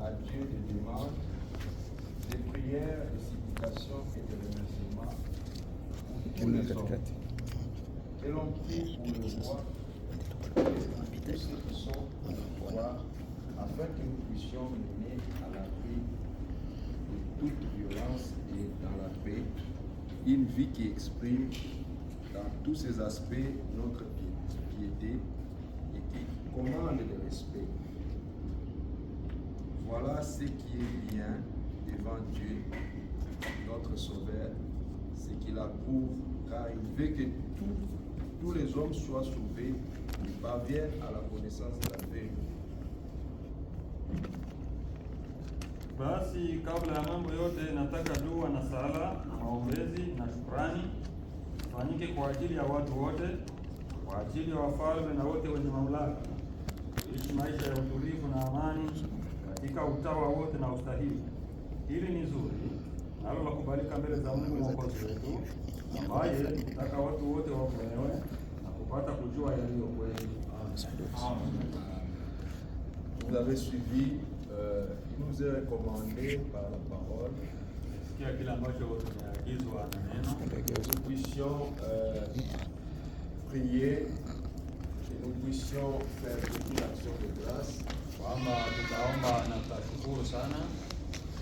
à Dieu des demandes, des prières, des supplications et des remerciements pour tous les hommes. Et l'on prie pour le roi et tous ceux qui sont au pouvoir, afin que nous puissions mener à l'abri de toute violence et dans la paix, une vie qui exprime dans tous ses aspects notre piété et qui commande le respect. Voilà ce qui est bien devant Dieu, notre Sauveur, ce qu'il approuve, car il veut que tous les hommes soient sauvés et parviennent à la connaissance de la vérité. Basi kabla ya mambo yote, nataka dua na sala na maombezi na shukrani fanyike kwa ajili ya watu wote, kwa ajili ya wafalme na wote wenye mamlaka, kuishi maisha ya utulivu na amani katika utawa wote na ustahili. Hili ni zuri nalo la kubalika mbele za Mungu Mwokozi wetu, ambaye nataka watu wote waokolewe na kupata kujua yaliyo kweli. Amen. Vous avez suivi, il nous est recommandé par la parole que nous puissions prier, que nous puissions faire beaucoup d'actions de grâce.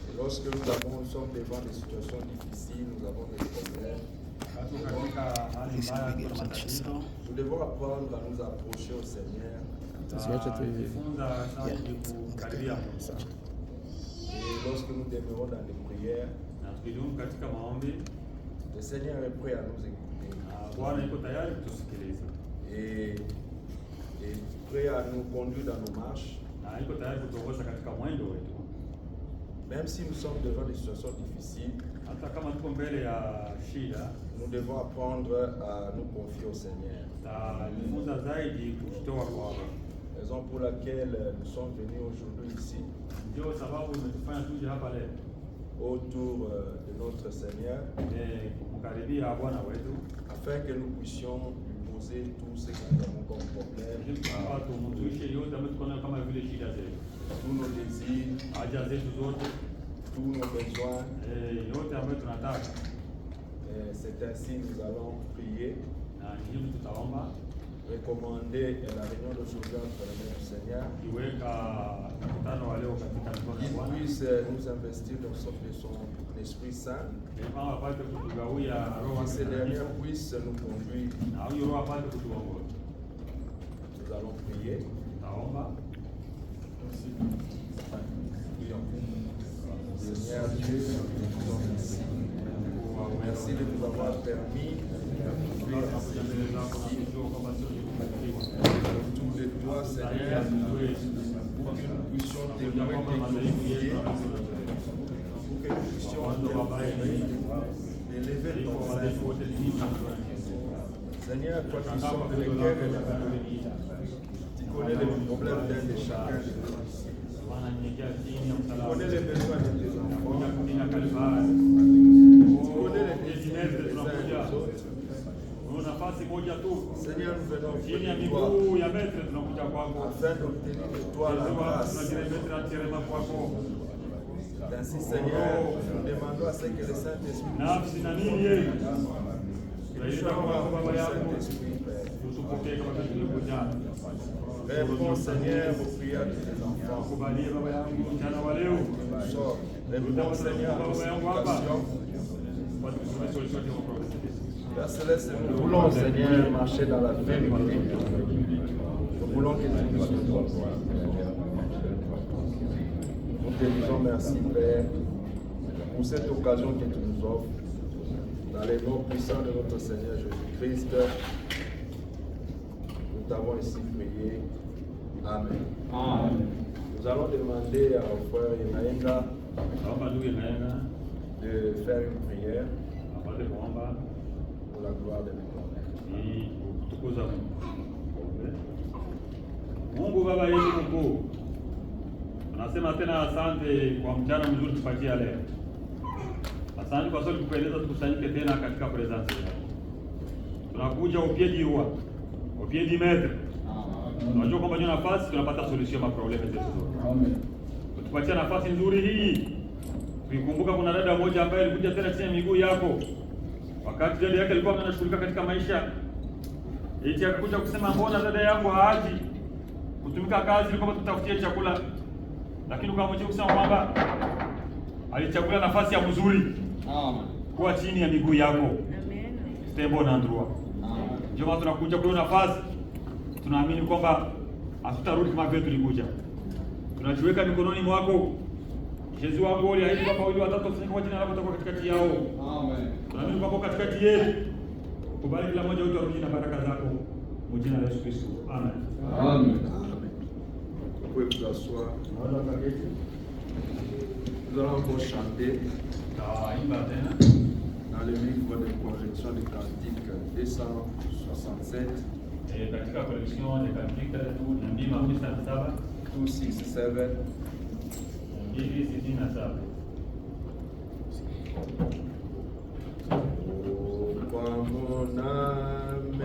Et lorsque nous sommes devant des situations difficiles, nous avons des problèmes, nous devons apprendre à nous approcher au Seigneur. Et lorsque nous demeurons dans les prières, le Seigneur est prêt à nous écouter et prêt à nous conduire dans nos marches. Même si nous sommes devant des situations difficiles, nous devons apprendre à nous confier au Seigneur. Raison pour laquelle nous sommes venus aujourd'hui ici, autour de notre Seigneur, afin que nous puissions lui poser tout ce que nous avons comme problème, tous nos désirs, tous nos besoins. C'est ainsi que nous allons prier, recommander la réunion d'aujourd'hui entre les mains du Seigneur, qu'il puisse nous investir dans son Esprit Saint, que ce dernier puisse nous conduire. Nous allons prier. Seigneur Dieu, merci de nous avoir permis de vivre autour de toi, Seigneur, pour que nous puissions témoigner glorifier, pour que nous puissions élever ton Saint. Seigneur, toi qui sors les cœurs et les vies, tu connais les problèmes d'un de chacun de nous. Tu connais les besoins de tes enfants. Tu connais les désirs des uns et des autres. Seigneur, nous venons auprès de toi afin d'obtenir de toi la grâce. Ainsi, Seigneur, nous demandons à ce que le Saint-Esprit réponds, Seigneur, aux prières de tes enfants. Réponds, Seigneur, à nos supplications. Père Céleste, nous voulons, Seigneur, marcher dans la vérité. Nous voulons que tu nous sois. Nous te disons merci, Père, pour cette occasion que tu nous offres. Dans les noms puissants de notre Seigneur Jésus-Christ, nous t'avons ici prié. Amen. Amen. Nous allons demander au frère Yenaenga de faire une prière pour la gloire de l'Éternel. Mungu Baba yetu mkuu, tunasema tena asante kwa mchana mzuri tupatia leo. Asante kwa sababu kupendeza tukusanyike tena katika presence yako. Tunakuja upiedi rua, upiedi maître. Tunajua kwamba ndio nafasi tunapata solution ya probleme zetu. Amen. kupatia nafasi nzuri hii. Ukikumbuka kuna dada moja ambaye alikuja tena chini ya miguu yako, wakati dada yake alikuwa anashughulika katika maisha, eti akakuja kusema mbona dada yangu haaji kutumika kazi ili kwamba tutafutie chakula, lakini ukamwambia kusema kwamba alichagua nafasi ya mzuri kuwa chini ya miguu yako. Stebo na ndrua. Ndio maana tunakuja kwa nafasi, tunaamini kwamba hatutarudi kama vile tulikuja. Tunajiweka mikononi mwako. Yesu wangu aliahidi kwamba wale watatu wakusanyika kwa jina lako utakuwa katikati yao. Amen. Tunaamini kwamba katikati yetu. Kubali kila mmoja wetu arudi na baraka zako. Kwa jina la Yesu Kristo. Amen. Amen. Vous pouvez vous asseoir. Nous allons encore chanter dans le livre de correction des cantiques 267. Katika collection des cantiques namba 267 267. Par mon âme,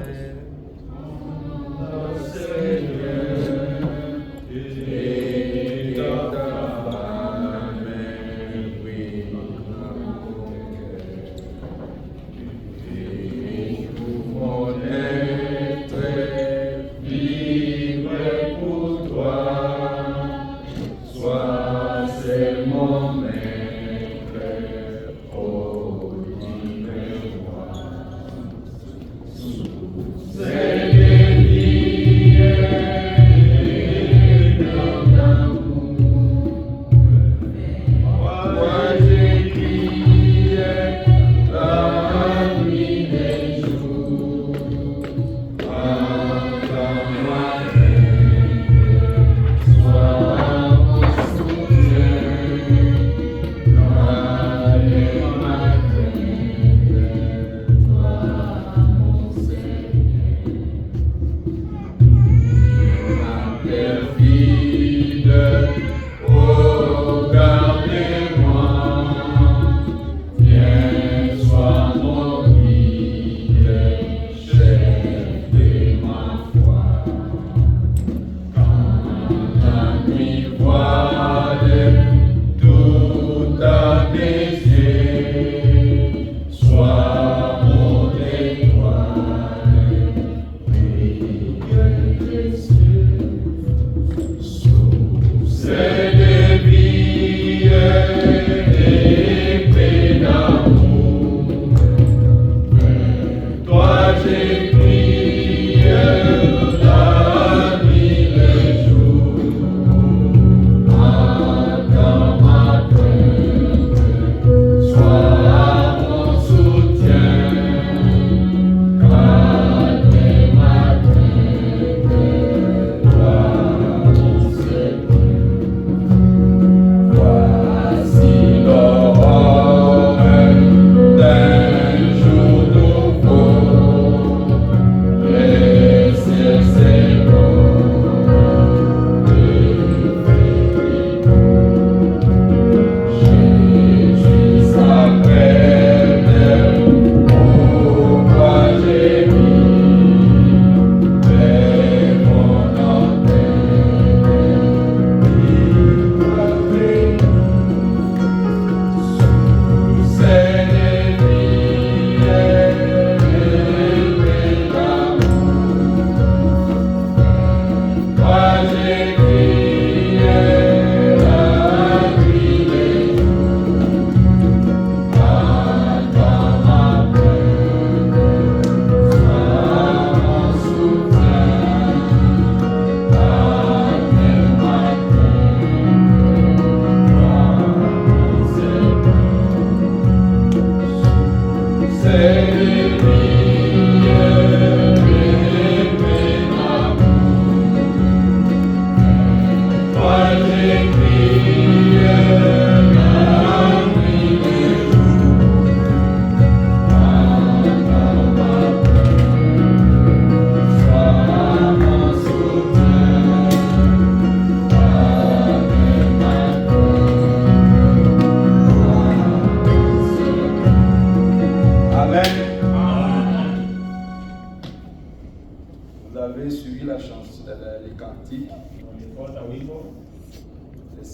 Seigneur, et dans ta âme, oui, et pour mon être, vivre pour toi, sois c'est mon maître, oh, dis-le-moi.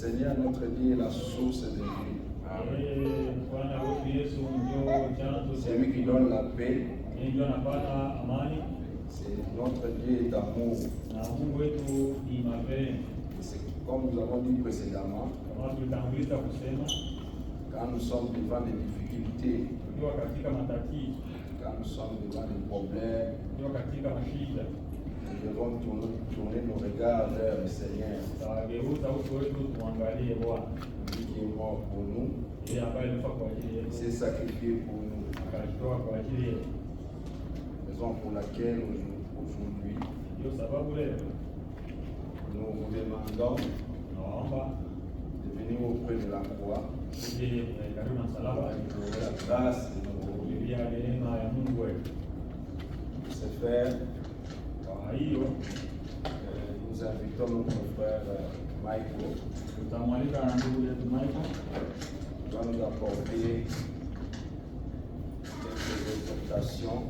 Seigneur notre Dieu est la source de vie. C'est lui qui donne la paix. C'est notre Dieu d'amour. C'est comme nous avons dit précédemment, quand nous sommes devant des difficultés, quand nous sommes devant des problèmes, nous devons tourner nos regards vers le Seigneur. Lui qui est mort pour nous, s'est sacrifié pour nous. Raison pour laquelle aujourd'hui nous vous demandons de venir auprès de la croix, la grâce de se faire. Nous invitons notre frère Michael. Il va nous apporter quelques exhortations.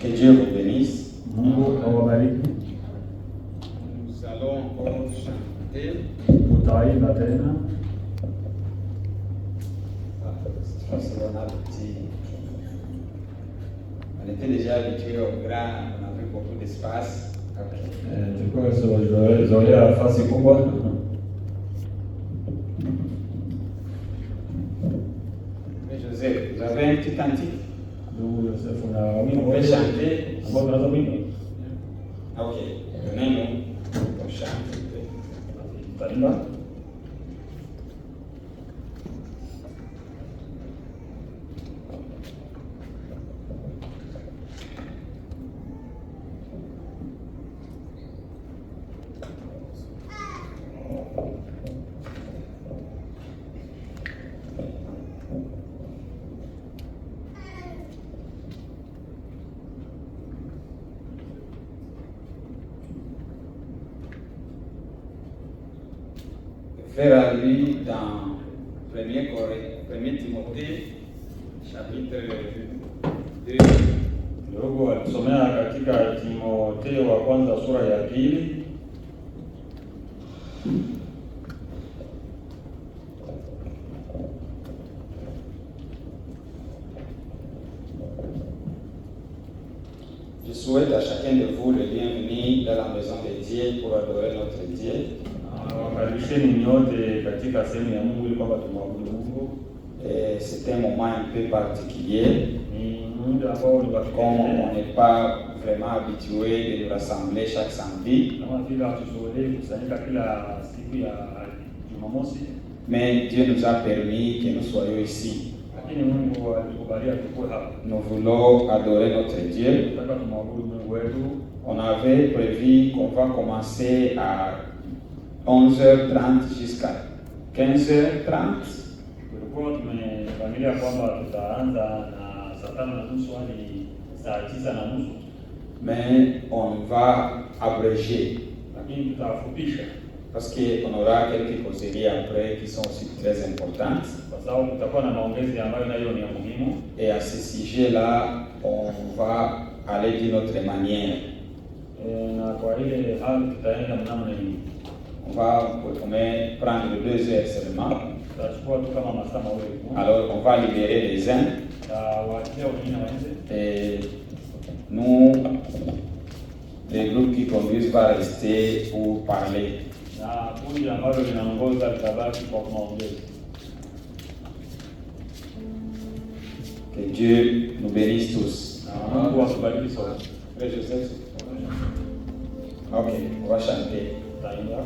Que Dieu vous bénisse. Mungu awabariki. Nous allons encore chanter. Tutaimba tena. On était déjà habitué au grand, on avait beaucoup d'espace. Tulikuwa zoea nafasi kubwa. Mais Joseph, vous avez un petit cantique? Ndugu Yosefu na On wimbo peut chanter. ambao tunaweza kuimba. Ok, donnez-nous on chante. Tutaimba. Faire à lui dans 1 Timothée, chapitre 2. Ndugu alisomea katika Timotheo wa kwanza sura ya 2. Je souhaite à chacun de vous le bienvenu dans la maison de Dieu pour adorer notre Dieu. Wakaribisheni nyote katika sehemu ya Mungu ili kwamba tumwabudu Mungu. C'est un moment un peu particulier. Ni muda ambao ni wa Comme on n'est pas vraiment habitué de nous rassembler chaque samedi. kama vile hatuzoelei kusanyika kila siku ya Jumamosi, Mais Dieu nous a permis que nous soyons ici. lakini Mungu alikubalia tukue hapa. Nous voulons adorer notre Dieu. Tunataka tumwabudu Mungu wetu. On avait prévu qu'on va commencer à 11h30 jusqu'à 15h30. Tulikuwa tumepangilia kwamba tutaanza na saa 5:30 hadi saa 9:30, Mais on va abréger. lakini tutafupisha Parce qu'on aura quelques causeries après qui sont aussi très importantes. kwa sababu kutakuwa na maongezi ambayo nayo ni ya muhimu. Et à ce sujet-là, on va aller d'une autre manière. Na kwa ile hali tutaenda mnamo hii. On va prendre 2 heures seulement. Tutachukua tu kama masaa mawili tu. Alors on va libérer les uns. Waachia wengine waende. Et nous, les groupes qui conduisent va rester pour parler. Na kundi ambalo linaongoza litabaki kwa maongezi. Que Dieu nous bénisse tous. Mungu akubariki sote. Frère Joseph. Ok, on va chanter. Taimba.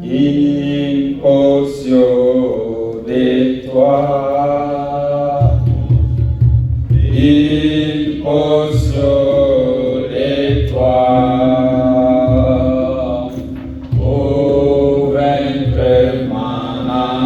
Une portion de toi, une portion de toi, pour vaincre mon âme.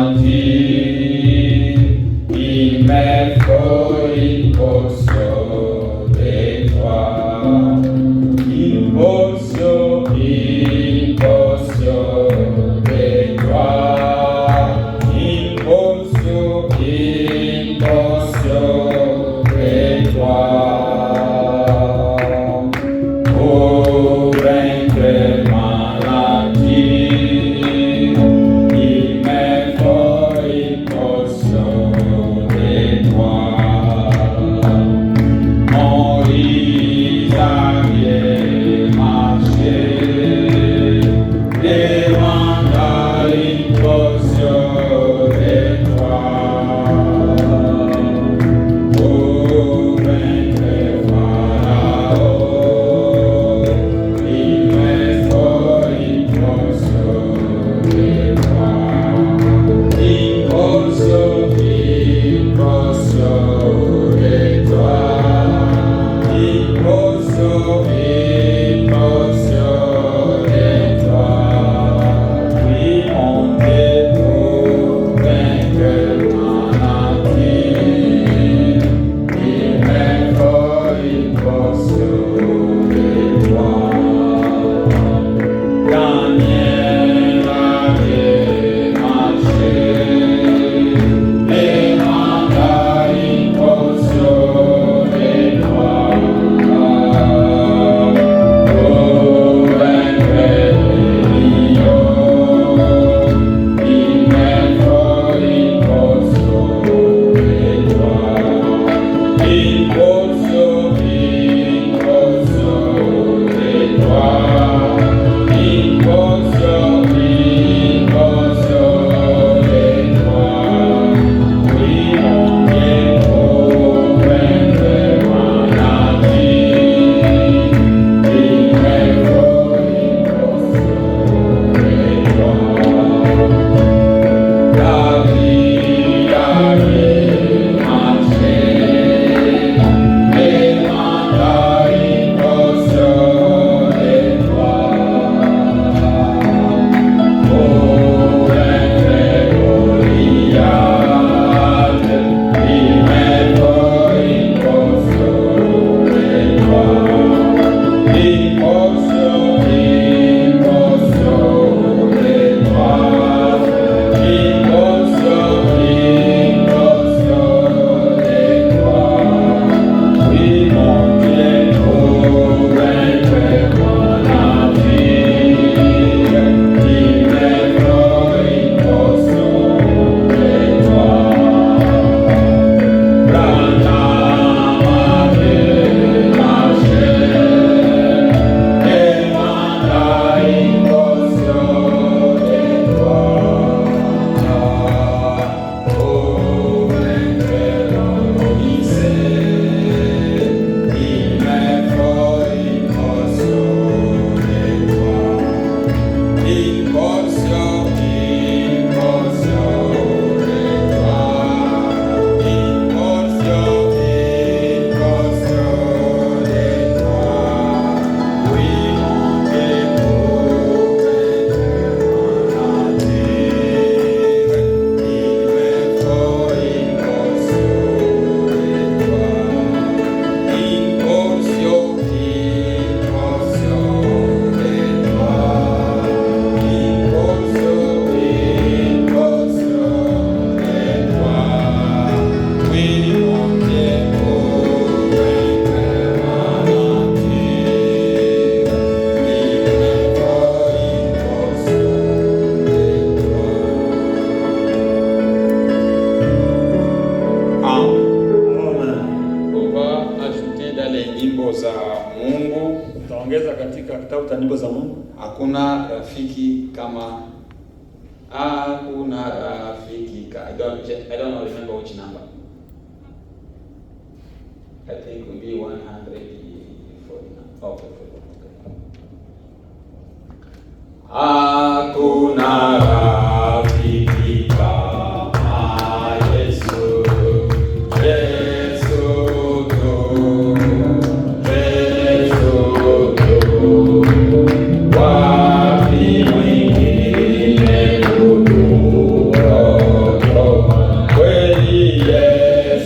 kitabu cha nyimbo za Mungu. Hakuna rafiki kama hakuna rafiki I don't know, remember which number. I think it will be 140. Okay. Hakuna rafiki kama Yesu, Yesu tu, Yesu tu. Wapi mwingine kutuokoa? Kweli Yesu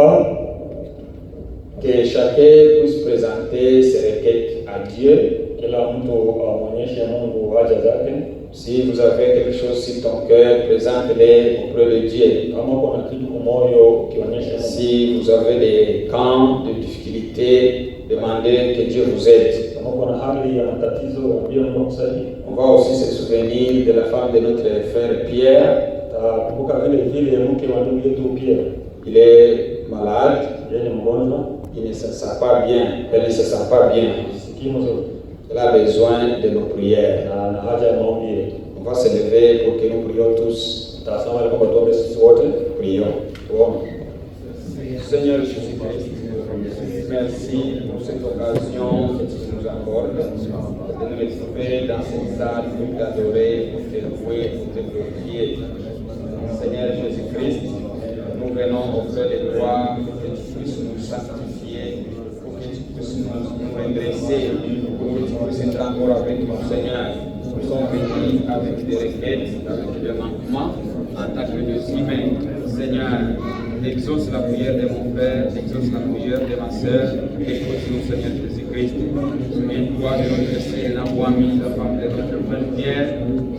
tunaomba que chacun puisse présenter ses requêtes à Dieu. kila mtu amwonyeshe Mungu haja zake. Si vous avez quelque chose sur ton cœur, présentez-les auprès de Dieu. Kama kuna kitu kwa moyo ukionyesha Mungu. Si vous avez des camps de difficultés, demandez que Dieu vous aide. Kama kuna hali ya matatizo ndio Mungu akusaidie. On va aussi se souvenir de la femme de notre frère Pierre. Takumbuka vile mke wa ndugu yetu Pierre. Il est malade. Yeye ni mgonjwa. Il ne se sent pas bien. Elle ne se sent pas bien. Sikii mzuri. Elle a besoin de nos prières. Na haja ya maombi yetu. On va se lever pour que nous prions tous. Tasema ile kwamba tuombe sisi wote. Prions. Tuombe. Seigneur Jésus-Christ, merci pour cette occasion que tu nous accordes de nous retrouver dans cette salle pour t'adorer, pour te louer, pour te glorifier. Seigneur Jésus-Christ, nous venons auprès de toi pour que tu puisses nous sanctifier, pour que tu puisses nous redresser, pour que tu puisses être encore avec nous, Seigneur. Nous sommes venus avec des requêtes, avec des manquements, en tant que des humains. Seigneur, exauce la prière de mon Père, exauce la prière de ma sœur, écoute-nous, Seigneur Jésus-Christ. Souviens-toi de notre sœur Naomi, la femme de notre frère Pierre,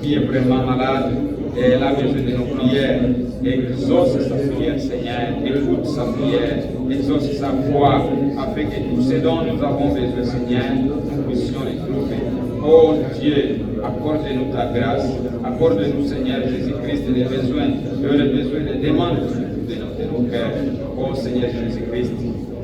qui est vraiment malade, et elle a besoin de nos prières. Exauce sa prière, Seigneur, écoute sa prière, exauce sa foi, afin que tout ce dont nous avons besoin, Seigneur, nous puissions les trouver. Oh Dieu, accorde-nous ta grâce, accorde-nous, Seigneur Jésus-Christ, les besoins, les demandes de nos cœurs. Oh Seigneur Jésus-Christ,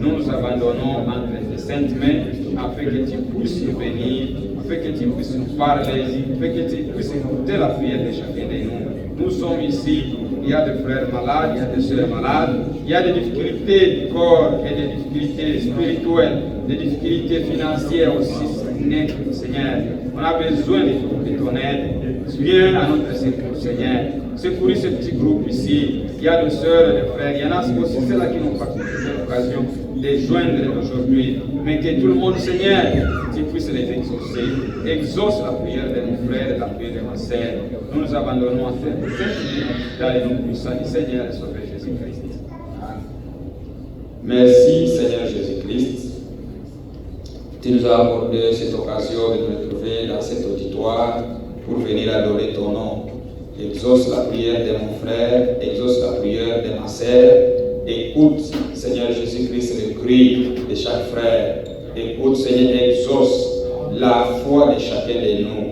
nous nous abandonnons entre tes saintes mains, afin que tu puisses nous bénir, afin que tu puisses nous parler, afin que tu puisses écouter la prière de chacun de nous. Nous sommes ici, il y a des frères malades, il y a des sœurs malades, il y a des difficultés du corps et des difficultés spirituelles, des difficultés financières aussi, Seigneur. On a besoin de ton aide. Viens à notre secours, Seigneur. Secourir ce petit groupe ici. Il y a des sœurs et des frères, il y en a aussi ceux-là qui n'ont pas l'occasion de joindre aujourd'hui. Mais que tout le monde, Seigneur, tu puisses les exaucer. Exauce la prière de mon frère et la prière de ma sœur. Nous nous abandonnons à faire dans les noms puissants du Seigneur et Sauveur Jésus-Christ. Merci Seigneur Jésus-Christ. Tu nous as accordé cette occasion de nous retrouver dans cet auditoire pour venir adorer ton nom. Exauce la prière de mon frère, exauce la prière de ma sœur. Écoute, Seigneur Jésus-Christ, le cri de chaque frère. Écoute, Seigneur, exauce la foi de chacun de nous.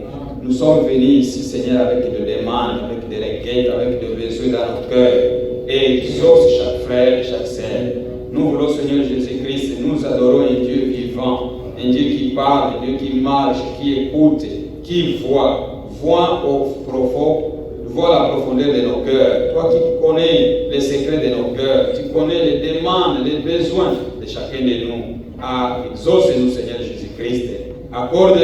Nous sommes venus ici, Seigneur, avec des demandes, avec des requêtes, avec des besoins dans nos cœurs. Exauce chaque frère et chaque sœur. Nous voulons, Seigneur Jésus-Christ, nous adorons un Dieu vivant, un Dieu qui parle, un Dieu qui marche, qui écoute, qui voit au profond, voit la profondeur de nos cœurs. Toi qui connais les secrets de nos cœurs, tu connais les demandes, les besoins de chacun de nous. Exauce-nous, Seigneur Jésus-Christ. Accorde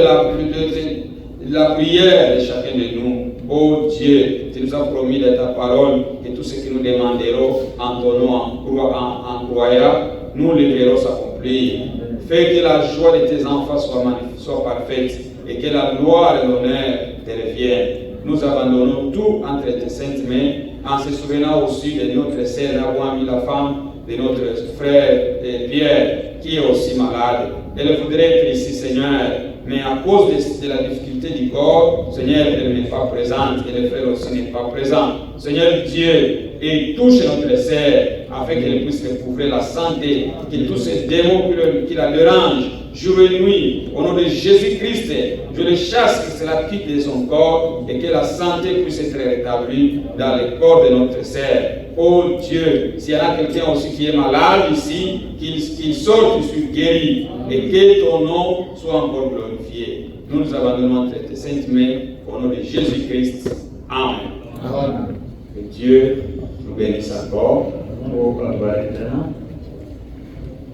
la prière de chacun de nous. Oh Dieu, tu nous as promis dans ta parole que tout ce que nous demanderons en ton nom, en croyant, nous le verrons s'accomplir. Fais que la joie de tes enfants soit parfaite et que la gloire et l'honneur te reviennent. Nous abandonnons tout entre tes saintes mains en se souvenant aussi de notre sœur Naomi, la femme de notre frère Pierre, qui est aussi malade. Elle voudrait être ici, Seigneur, mais à cause de la difficulté du corps, Seigneur, elle n'est pas présente et le frère aussi n'est pas présent. Seigneur Dieu, et touche notre sœur afin qu'elle puisse recouvrer la santé, que tous ces démons qui la dérangent, jour et nuit, au nom de Jésus-Christ, je le chasse, que cela quitte de son corps et que la santé puisse être rétablie dans le corps de notre sœur. Oh Dieu, s'il y en a quelqu'un aussi qui est malade ici, qu'il sorte, qu'il soit guéri et que ton nom soit encore glorifié. Nous nous abandonnons entre tes saintes mains au nom de Jésus-Christ. Amen. Amen. Que Dieu nous bénisse encore.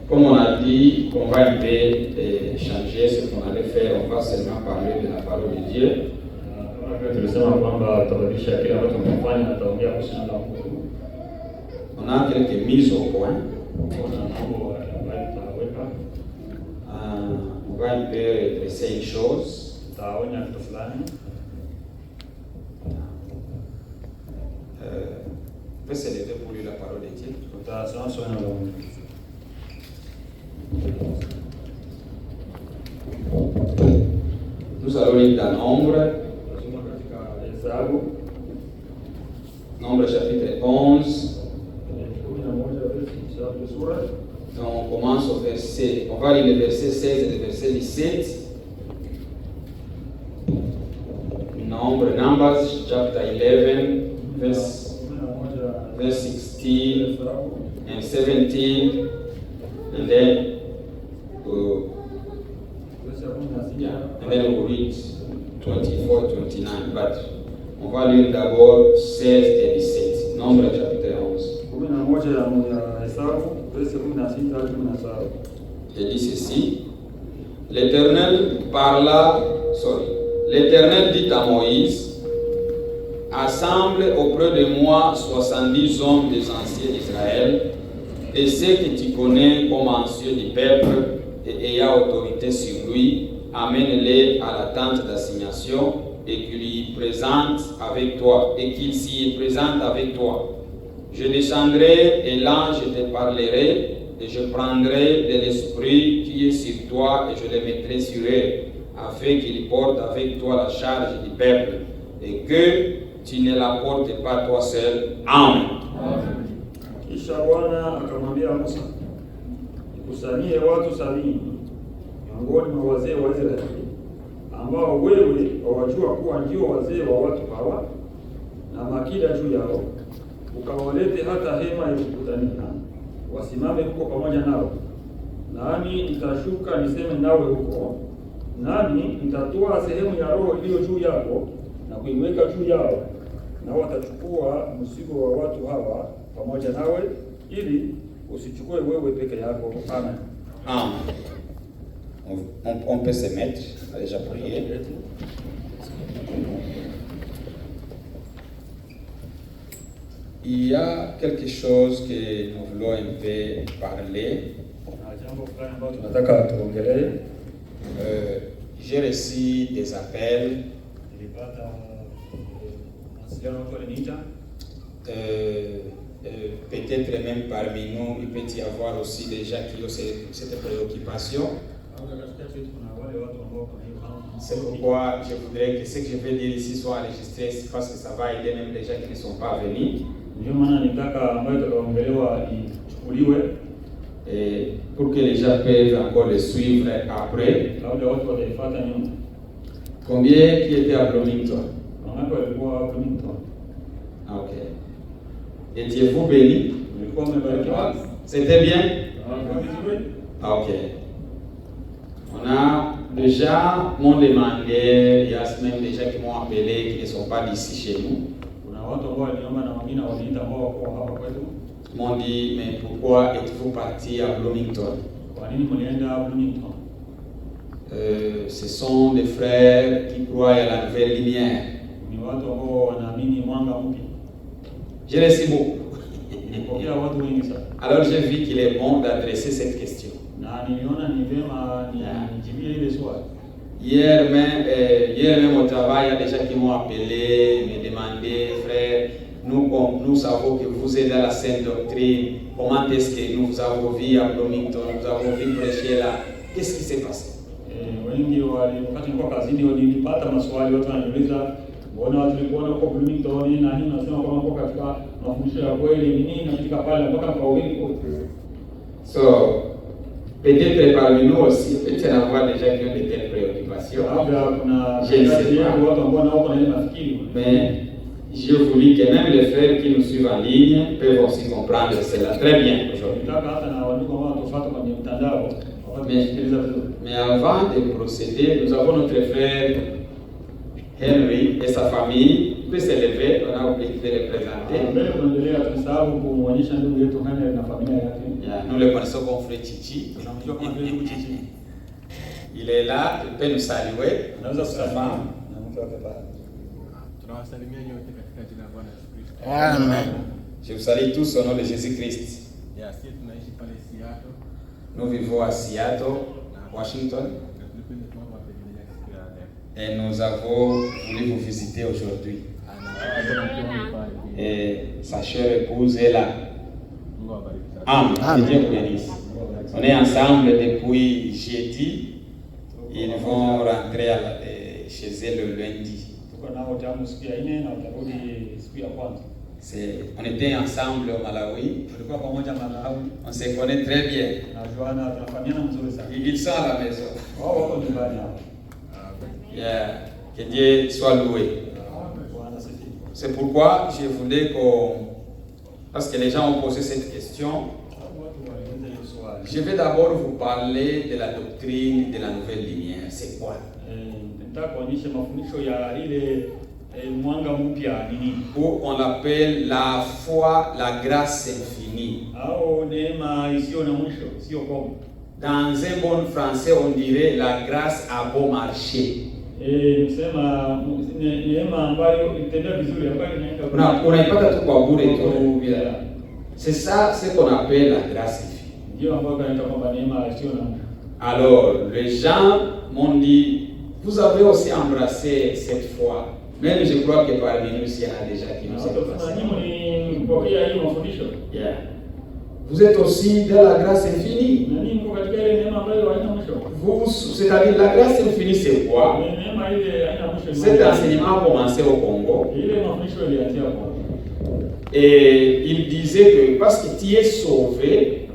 Comme on a dit, on va un peu changer ce qu'on allait faire. On va seulement parler de la parole de Dieu. On a quelques mises au point. On va un peu essayer une chose. peut se lever pour lire la parole de Dieu. Nous allons lire dans Nombre chapitre 11. Donc on commence au verset, on va lire le verset 16 et le verset 17. Numbers chapter 11, verse 16 and 17, and then we'll read 24, 29, but on va lire d'abord 16 et 17. Nombre chapitre 11. Je dis ceci. L'Éternel dit à Moïse, assemble auprès de moi 70 hommes des anciens d'Israël, et ceux que tu connais comme anciens du peuple et ayant autorité sur lui, amène-les à la tente d'assignation et qu'il y présente avec toi, et qu'il s'y présente avec toi. Je descendrai et l'ange te parlerai, et je prendrai de l'esprit qui est sur toi et je le mettrai sur eux, afin qu'il porte avec toi la charge du peuple, et que tu ne la portes pas toi seul. Amen. Kisha Bwana akamwambia Musa, kusanyie watu 70 miongoni mwa wazee wa Israeli, ambao wewe wawajua kuwa ndio wazee wa watu hawa, na makida juu yao, ukawalete hata hema ya kukutania, wasimame huko pamoja nao. Nami nitashuka niseme nawe huko, nami nitatoa sehemu ya roho iliyo juu yako na kuiweka juu yao, na watachukua mzigo wa watu hawa pamoja nawe, ili usichukue wewe peke yako. Amen. Amen. On peut se mettre, on a déjà prié. Il y a quelque chose que nous voulons un peu parler. J'ai reçu des appels. Peut-être même parmi nous, il peut y avoir aussi des gens qui ont cette préoccupation. C'est pourquoi je voudrais que ce que je vais dire ici soit enregistré, parce que ça va aider même les gens qui ne sont pas venus. Et pour que les gens puissent encore le suivre après. Combien qui étaient à Bloomington? Ok. Étiez-vous bénis? C'était bien? Ok. On a déjà m'ont demandé, il y a même des gens qui m'ont appelé qui ne sont pas d'ici chez nous. M'ont dit, mais pourquoi êtes-vous parti à Bloomington? Ce sont des frères qui croient à la nouvelle lumière. Je les sais beaucoup. Alors j'ai vu qu'il est bon d'adresser cette question. Hier même au travail, il y a des gens qui m'ont appelé, me demandé, frère, nous savons que vous êtes dans la sainte doctrine. Comment est-ce que nous avons vu à Bloomington, nous avons vu prêcher là? Qu'est-ce qui s'est passé? So, peut-être parmi nous aussi, peut-être avoir des gens qui ont de telles préoccupations. Je ne sais pas. Mais je vous dis que même les frères qui nous suivent en ligne peuvent aussi comprendre cela très bien aujourd'hui. Mais avant de procéder, nous avons notre frère Henry et sa famille. Il peut se lever, on a oublié de le présenter. Nous le connaissons comme frère Chichi. Il est là, il peut nous saluer. Sa femme. Amen. Je vous salue tous au nom de Jésus-Christ. Nous vivons à Seattle, Washington. Et nous avons voulu vous visiter aujourd'hui. et sa chère épouse est là. Amen. Dieu vous bénisse. On est ensemble depuis jeudi. Ils vont rentrer chez eux le lundi. On était ensemble au Malawi. On se connaît très bien. Ils sont à la maison. Yeah. Que Dieu soit loué. C'est pourquoi je voulais parce que les gens ont posé cette question. Je vais d'abord vous parler de la doctrine de la nouvelle lumière. C'est quoi? Où on appelle la foi, la grâce infinie. Dans un bon français, on dirait la grâce à bon marché. C'est ça ce qu'on appelle la grâce infinie. Alors, les gens m'ont dit, vous avez aussi embrassé cette foi. Même je crois que parmi nous, il y en a déjà qui nous ont embrassé. Yeah. Vous êtes aussi dans la grâce infinie. C'est-à-dire la grâce infinie, c'est quoi? Cet enseignement a commencé au Congo. Et il disait que parce que tu es sauvé,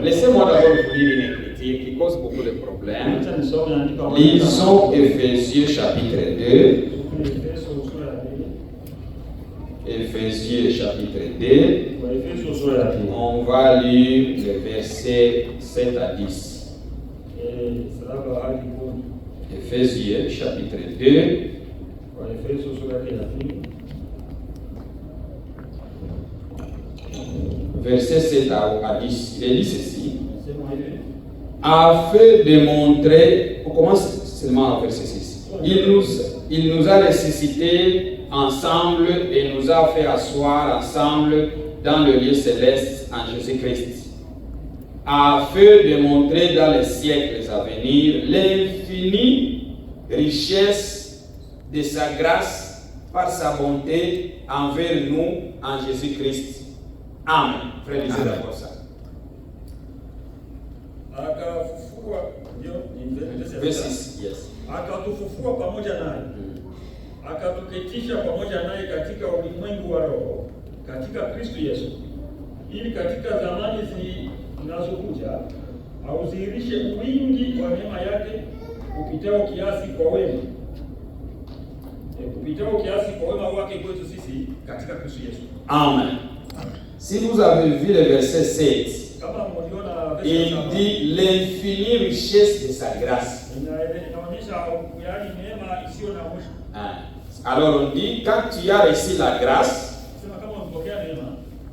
laissez-moi d'abord vous lire une écriture qui cause beaucoup de problèmes. Lisons Éphésiens chapitre 2. Éphésiens chapitre 2. On va lire les versets 7 à 10. Éphésiens chapitre 2. Verset 7 à 10. Il dit ceci. Afin de montrer, on commence seulement à verset 6. Il nous a ressuscités ensemble et nous a fait asseoir ensemble dans le lieu céleste en Jésus-Christ, afin de montrer dans les siècles à venir l'infinie richesse de sa grâce par sa bonté envers nous en Jésus-Christ. Amen. Frère, lisez d'abord ça. Verset 6, yes. Akatufufua pamoja naye, akatuketisha pamoja naye katika ulimwengu wa roho, katika Kristo Yesu, ili katika zamani zinazokuja audhihirishe wingi wa neema yake kupitao kiasi kwa wema wake kwetu sisi katika Kristo Yesu. Amen. Si vous avez vu le verset 7, il dit l'infinie richesse de sa grâce. Alors on dit, quand tu as reçu la grâce,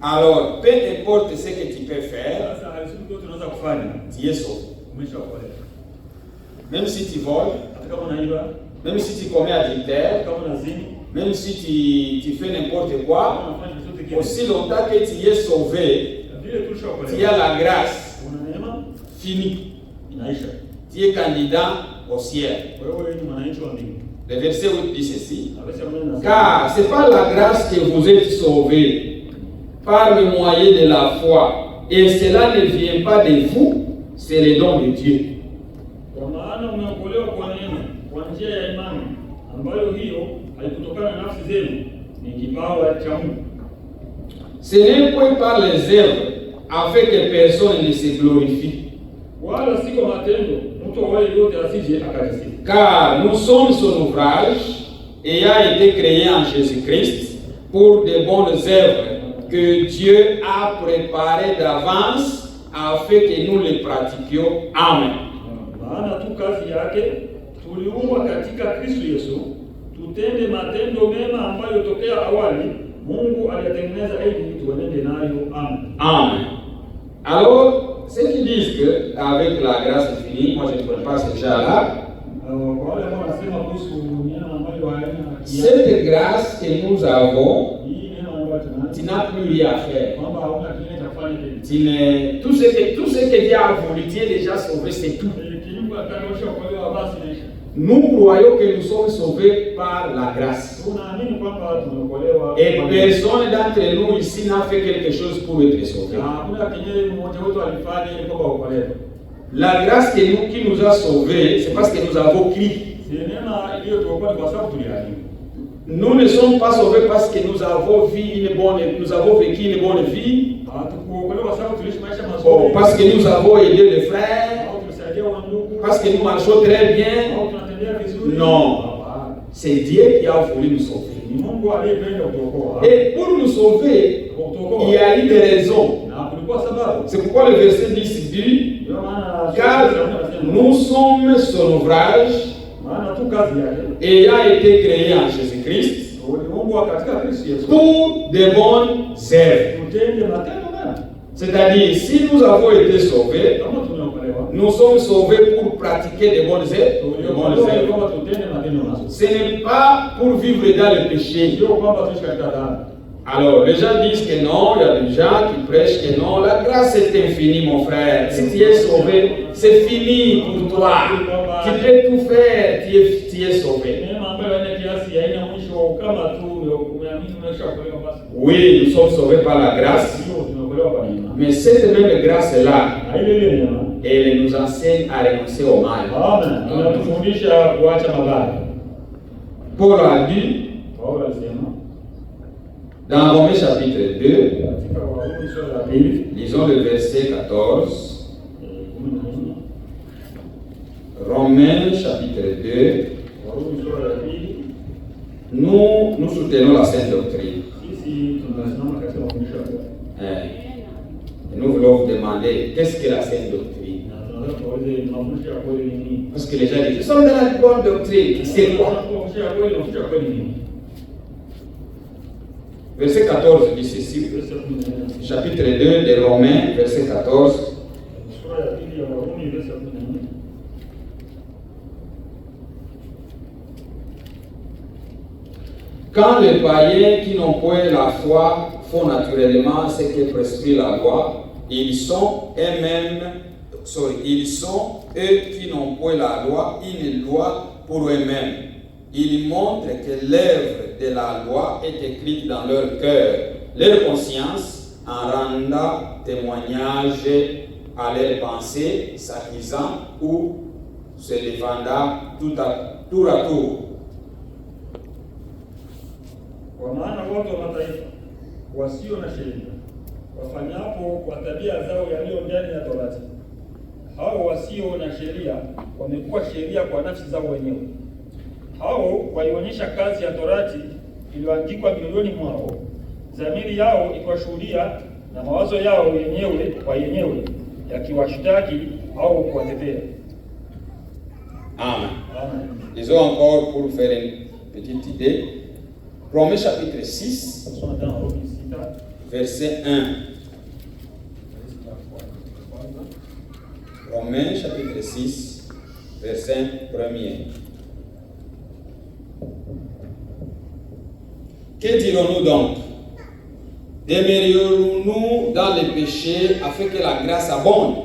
alors peu importe ce que tu peux faire, tu es sauvé. Même si tu voles, même si tu commets adultère, même si tu fais n'importe quoi, aussi longtemps que tu es sauvé, tu as la grâce finie. Tu es candidat au ciel. Le verset 8 dit ceci. Car c'est par la grâce que vous êtes sauvés, par le moyen de la foi. Et cela ne vient pas de vous, c'est le don de Dieu. Ce n'est point par les œuvres afin que personne ne se glorifie. Car nous sommes son ouvrage, ayant été créés en Jésus-Christ pour de bonnes œuvres que Dieu a préparées d'avance afin que nous les pratiquions. Amen. Tutende matendo mema ambayo tokea awali Mungu aliyatengeneza ili tuenende nayo. Amen. Amen. Alors, ceux qui disent que avec la grâce infinie, moi je ne connais pas ce genre-là. Cette grâce que nous avons, tu n'as plus rien à faire. Tout ce que Dieu a voulu, tu es déjà sauvé, c'est tout. Nous croyons que nous sommes sauvés par la grâce. Tunaamini kwamba tumeokolewa. Et personne d'entre nous ici n'a fait quelque chose pour être sauvé. Na hakuna kenye mmoja wetu alifanya ili kwamba okolewe. La grâce qui nous a sauvés, c'est parce que nous avons crié. Si neema iliyotuokoa kwa sababu tuliamini. Nous ne sommes pas sauvés parce que nous avons vécu une bonne vie. Oh, parce que nous avons aidé les frères. Parce que nous marchons très bien. Non. C'est Dieu qui a voulu nous sauver. Et pour nous sauver, il y a eu des raisons. C'est pourquoi le verset 10 dit, car nous sommes son ouvrage, ayant été créé en Jésus-Christ pour de bonnes œuvres. C'est-à-dire, si nous avons été sauvés, nous sommes sauvés pour pratiquer de bonnes œuvres. Ce n'est pas pour vivre dans le péché. Alors, les gens disent que non, il y a des gens qui prêchent que non, la grâce est infinie, mon frère. Si tu es sauvé, c'est fini pour toi. Tu peux tout faire, tu es sauvé. Oui, nous sommes sauvés par la grâce. Mais cette même grâce-là, elle nous enseigne à renoncer au mal. Paul a dit, dans Romains chapitre 2, lisons le verset 14. Romains chapitre 2. Nous soutenons la sainte doctrine. Et nous voulons vous demander, qu'est-ce que la sainte doctrine? Parce que les gens disent, nous sommes dans la bonne doctrine. C'est quoi? Verset 14 dit ceci. Chapitre 2 de Romains, verset 14. Quand les païens qui n'ont point la foi font naturellement ce que prescrit la loi, ils sont eux qui n'ont point la loi, une loi pour eux-mêmes. Ils montrent que l'œuvre de la loi est écrite dans leur cœur, leur conscience, en rendant témoignage à leurs pensées, s'accusant ou se défendant tour à tour. Kwa maana wote wa mataifa wasio na sheria wafanyapo kwa tabia zao yaliyo ndani ya Torati, hao wasio na sheria wamekuwa sheria kwa nafsi zao wenyewe. Hao walionyesha kazi ya Torati iliyoandikwa mioyoni mwao, dhamiri yao ikiwashuhudia na mawazo yao yenyewe kwa yenyewe yakiwashtaki au kuwatetea. Amen. Amen. Disons encore pour faire une petite idée. Romains chapitre 6, verset 1. Romains chapitre 6, verset 1er. Que dirons-nous donc? Demeurons-nous dans les péchés afin que la grâce abonde?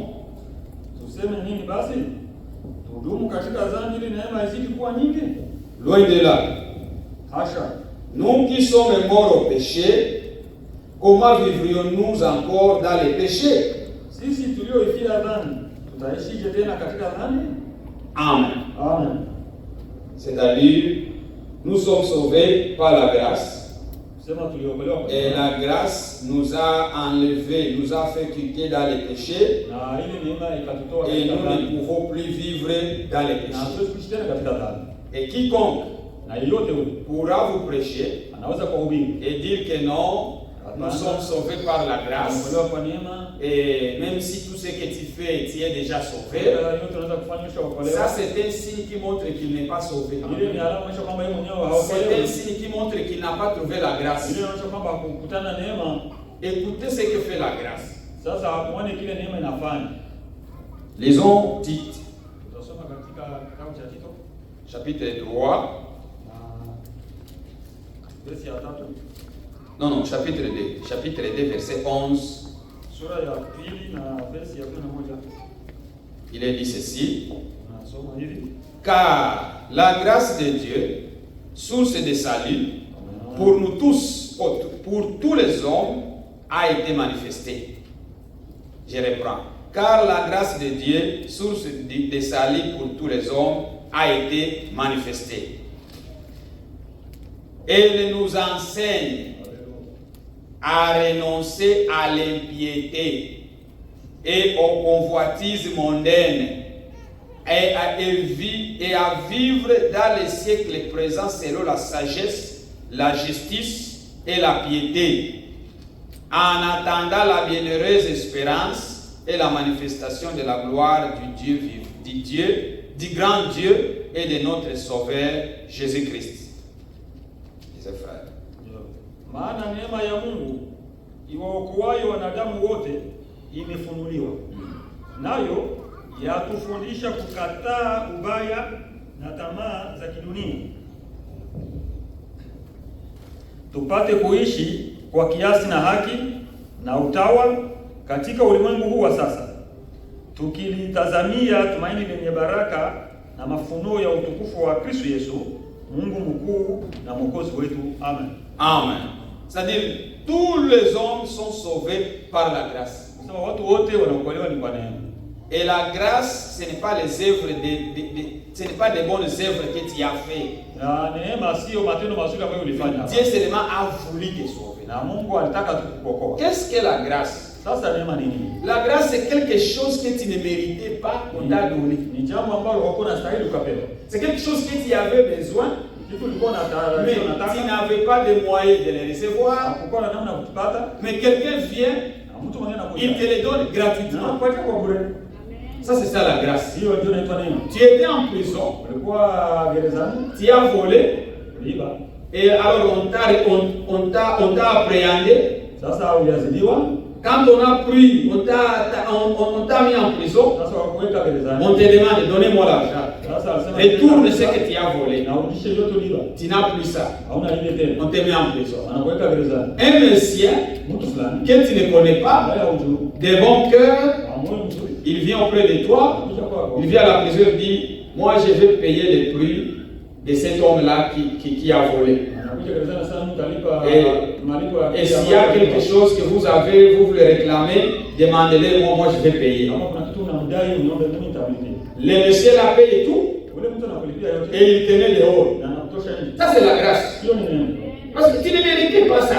Loin de là. Nous qui sommes morts au péché, comment vivrions-nous encore dans les péchés? Amen. Amen. C'est-à-dire, nous sommes sauvés par la grâce. Et la grâce nous a enlevés, nous a fait quitter dans les péchés. Et nous ne pouvons plus vivre dans les péchés. Et quiconque pourra vous prêcher et dire que non, nous sommes sauvés par la grâce. Et même si tout ce que tu fais, tu es déjà sauvé, ça c'est un signe qui montre qu'il n'est pas sauvé. C'est un signe qui montre qu'il n'a pas trouvé la grâce. Écoutez ce que fait la grâce. Lisons Tite, chapitre 3. Non, chapitre 2. Chapitre 2, verset 11. Il est dit ceci. Car la grâce de Dieu, source de salut, pour nous tous, pour tous les hommes, a été manifestée. Je reprends. Car la grâce de Dieu, source de salut pour tous les hommes, a été manifestée. Elle nous enseigne à renoncer à l'impiété et aux convoitises mondaines et à vivre dans les siècles présents selon la sagesse, la justice et la piété, en attendant la bienheureuse espérance et la manifestation de la gloire du grand Dieu et de notre Sauveur Jésus-Christ. Mes frères. Maana neema ya Mungu iwaokoayo wanadamu wote imefunuliwa, nayo yatufundisha kukataa ubaya na tamaa za kidunia, tupate kuishi kwa kiasi na haki na utawa katika ulimwengu huu wa sasa, tukilitazamia tumaini lenye baraka na mafunuo ya utukufu wa Kristo Yesu, Mungu mkuu na Mwokozi wetu. Amen. Amen. C'est-à-dire, tous les hommes sont sauvés par la grâce. Et la grâce, ce n'est pas les œuvres ce n'est pas des bonnes œuvres que tu as fait. Dieu seulement a voulu te sauver. Qu'est-ce que la grâce? La grâce, c'est quelque chose que tu ne méritais pas qu'on t'a donné. C'est quelque chose que tu avais besoin, mais tu n'avais pas de moyens de les recevoir. Mais quelqu'un vient, il te les donne gratuitement. Ça, c'est ça la grâce. Tu étais en prison, tu as volé, et alors on t'a appréhendé. Quand on a pris, on t'a mis en prison, on te demande, donnez-moi l'argent. Retourne ce que tu as volé. Tu n'as plus ça. On te met en prison. Un monsieur que tu ne connais pas, de bon cœur, il vient auprès de toi, il vient à la prison et dit, moi je vais payer le prix de cet homme-là qui a volé. Et s'il y a quelque chose que vous avez, vous le réclamez, demandez-le, moi je vais payer. Le monsieur l'a payé tout et il tenait dehors. Ça c'est la grâce. Parce que tu ne méritais pas ça.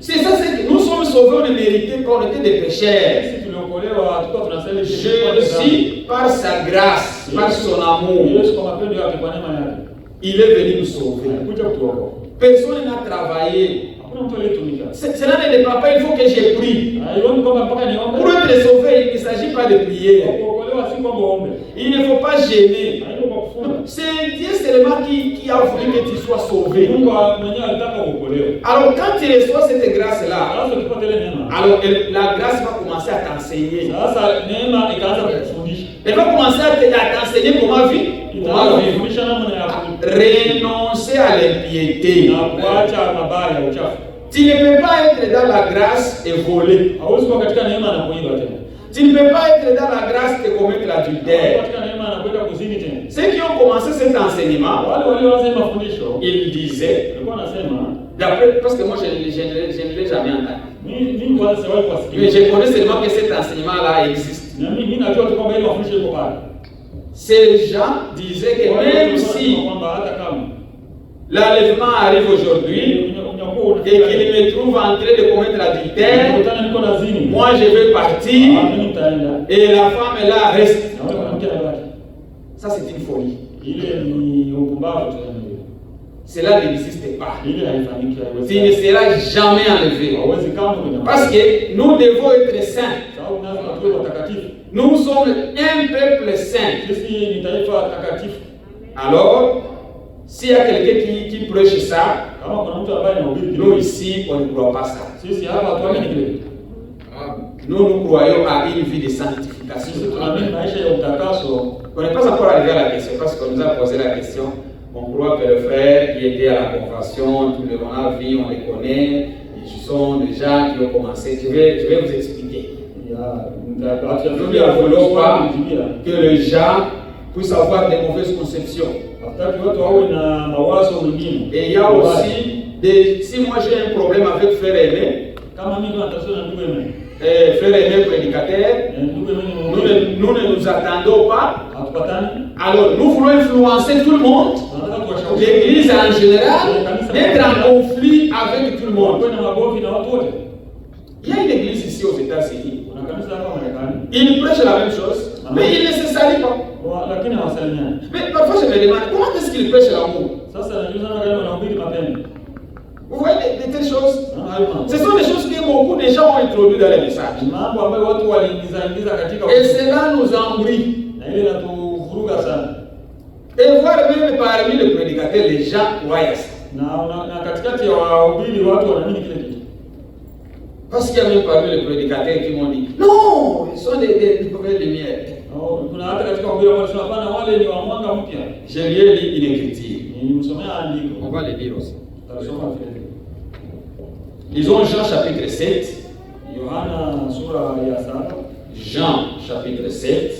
C'est ça, c'est que nous sommes sauvés, on ne méritait pas, on était des pécheurs. Jésus, par sa grâce, par son amour, il est venu nous sauver. Personne n'a travaillé. Cela n'est pas, il faut que j'ai pris. Pour être sauvé, il ne s'agit pas de prier. Il ne faut pas gêner. C'est Dieu seulement qui a voulu que tu sois sauvé. Alors quand tu reçois cette grâce-là, alors la grâce va commencer à t'enseigner. Elle va commencer à t'enseigner comment vivre. Renoncer à l'impiété. Tu ne peux pas être dans la grâce et voler. Tu ne peux pas être dans la grâce et commettre l'adultère. Ceux qui ont commencé cet enseignement, ils disaient, parce que moi je ne l'ai jamais entendu. Mais je connais seulement que cet enseignement-là existe. Ces gens disaient que même si l'enlèvement arrive aujourd'hui et qu'il me trouve en train de commettre l'adultère, moi je vais partir et la femme là reste. Ça c'est une folie. Cela n'existe pas. Tu ne seras jamais enlevé. Parce que nous devons être saints. Nous sommes un peuple saint. Alors, s'il y a quelqu'un qui prêche ça, nous ici, on ne croit pas ça. Nous croyons à une vie de sanctification. On n'est pas encore arrivé à la question parce qu'on nous a posé la question. On croit que le frère qui était à la conversion, tout le monde a vu, on les connaît. Ce sont des gens qui ont commencé. Je vais vous expliquer. Nous ne voulons pas que les gens puissent avoir des mauvaises conceptions. Et il y a aussi, si moi j'ai un problème avec Frère Aimé, Frère Aimé prédicateur, nous ne nous attendons pas. Alors nous voulons influencer tout le monde, l'église en général, d'être en conflit avec tout le monde. Il y a une église ici aux États-Unis. Ils prêchent la même chose, mais ils ne se salient pas. Mais parfois je me demande, comment est-ce qu'ils prêchent l'amour? Vous voyez de telles choses? Ce sont des choses que beaucoup de gens ont introduites dans les messages. Et cela nous embrouille. Et voir même parmi les prédicateurs, les gens croient ça. Parce qu'il y a même parmi les prédicateurs qui m'ont dit, non, ils sont des nouvelles lumières. Je lui ai lu une écriture. On va le lire aussi. Lisons Jean chapitre 7. Jean chapitre 7.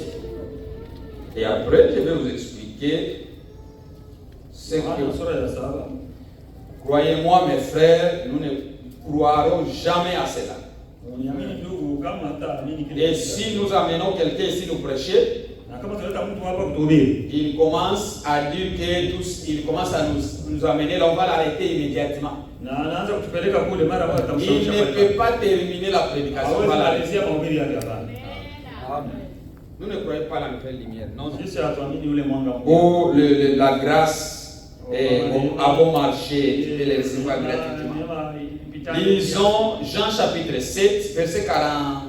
Et après, je vais vous expliquer ce que... Croyez-moi, mes frères, nous ne croirons jamais à cela. Et si nous amenons quelqu'un ici nous prêcher, il commence à dire que tous, il commence à nous amener, là on va l'arrêter immédiatement. Il ne peut pas terminer la prédication. Nous ne croyons pas à la nouvelle lumière, non. Où la grâce a bon marché, tu peux les recevoir gratuitement. Lisons Jean chapitre 7, verset 40.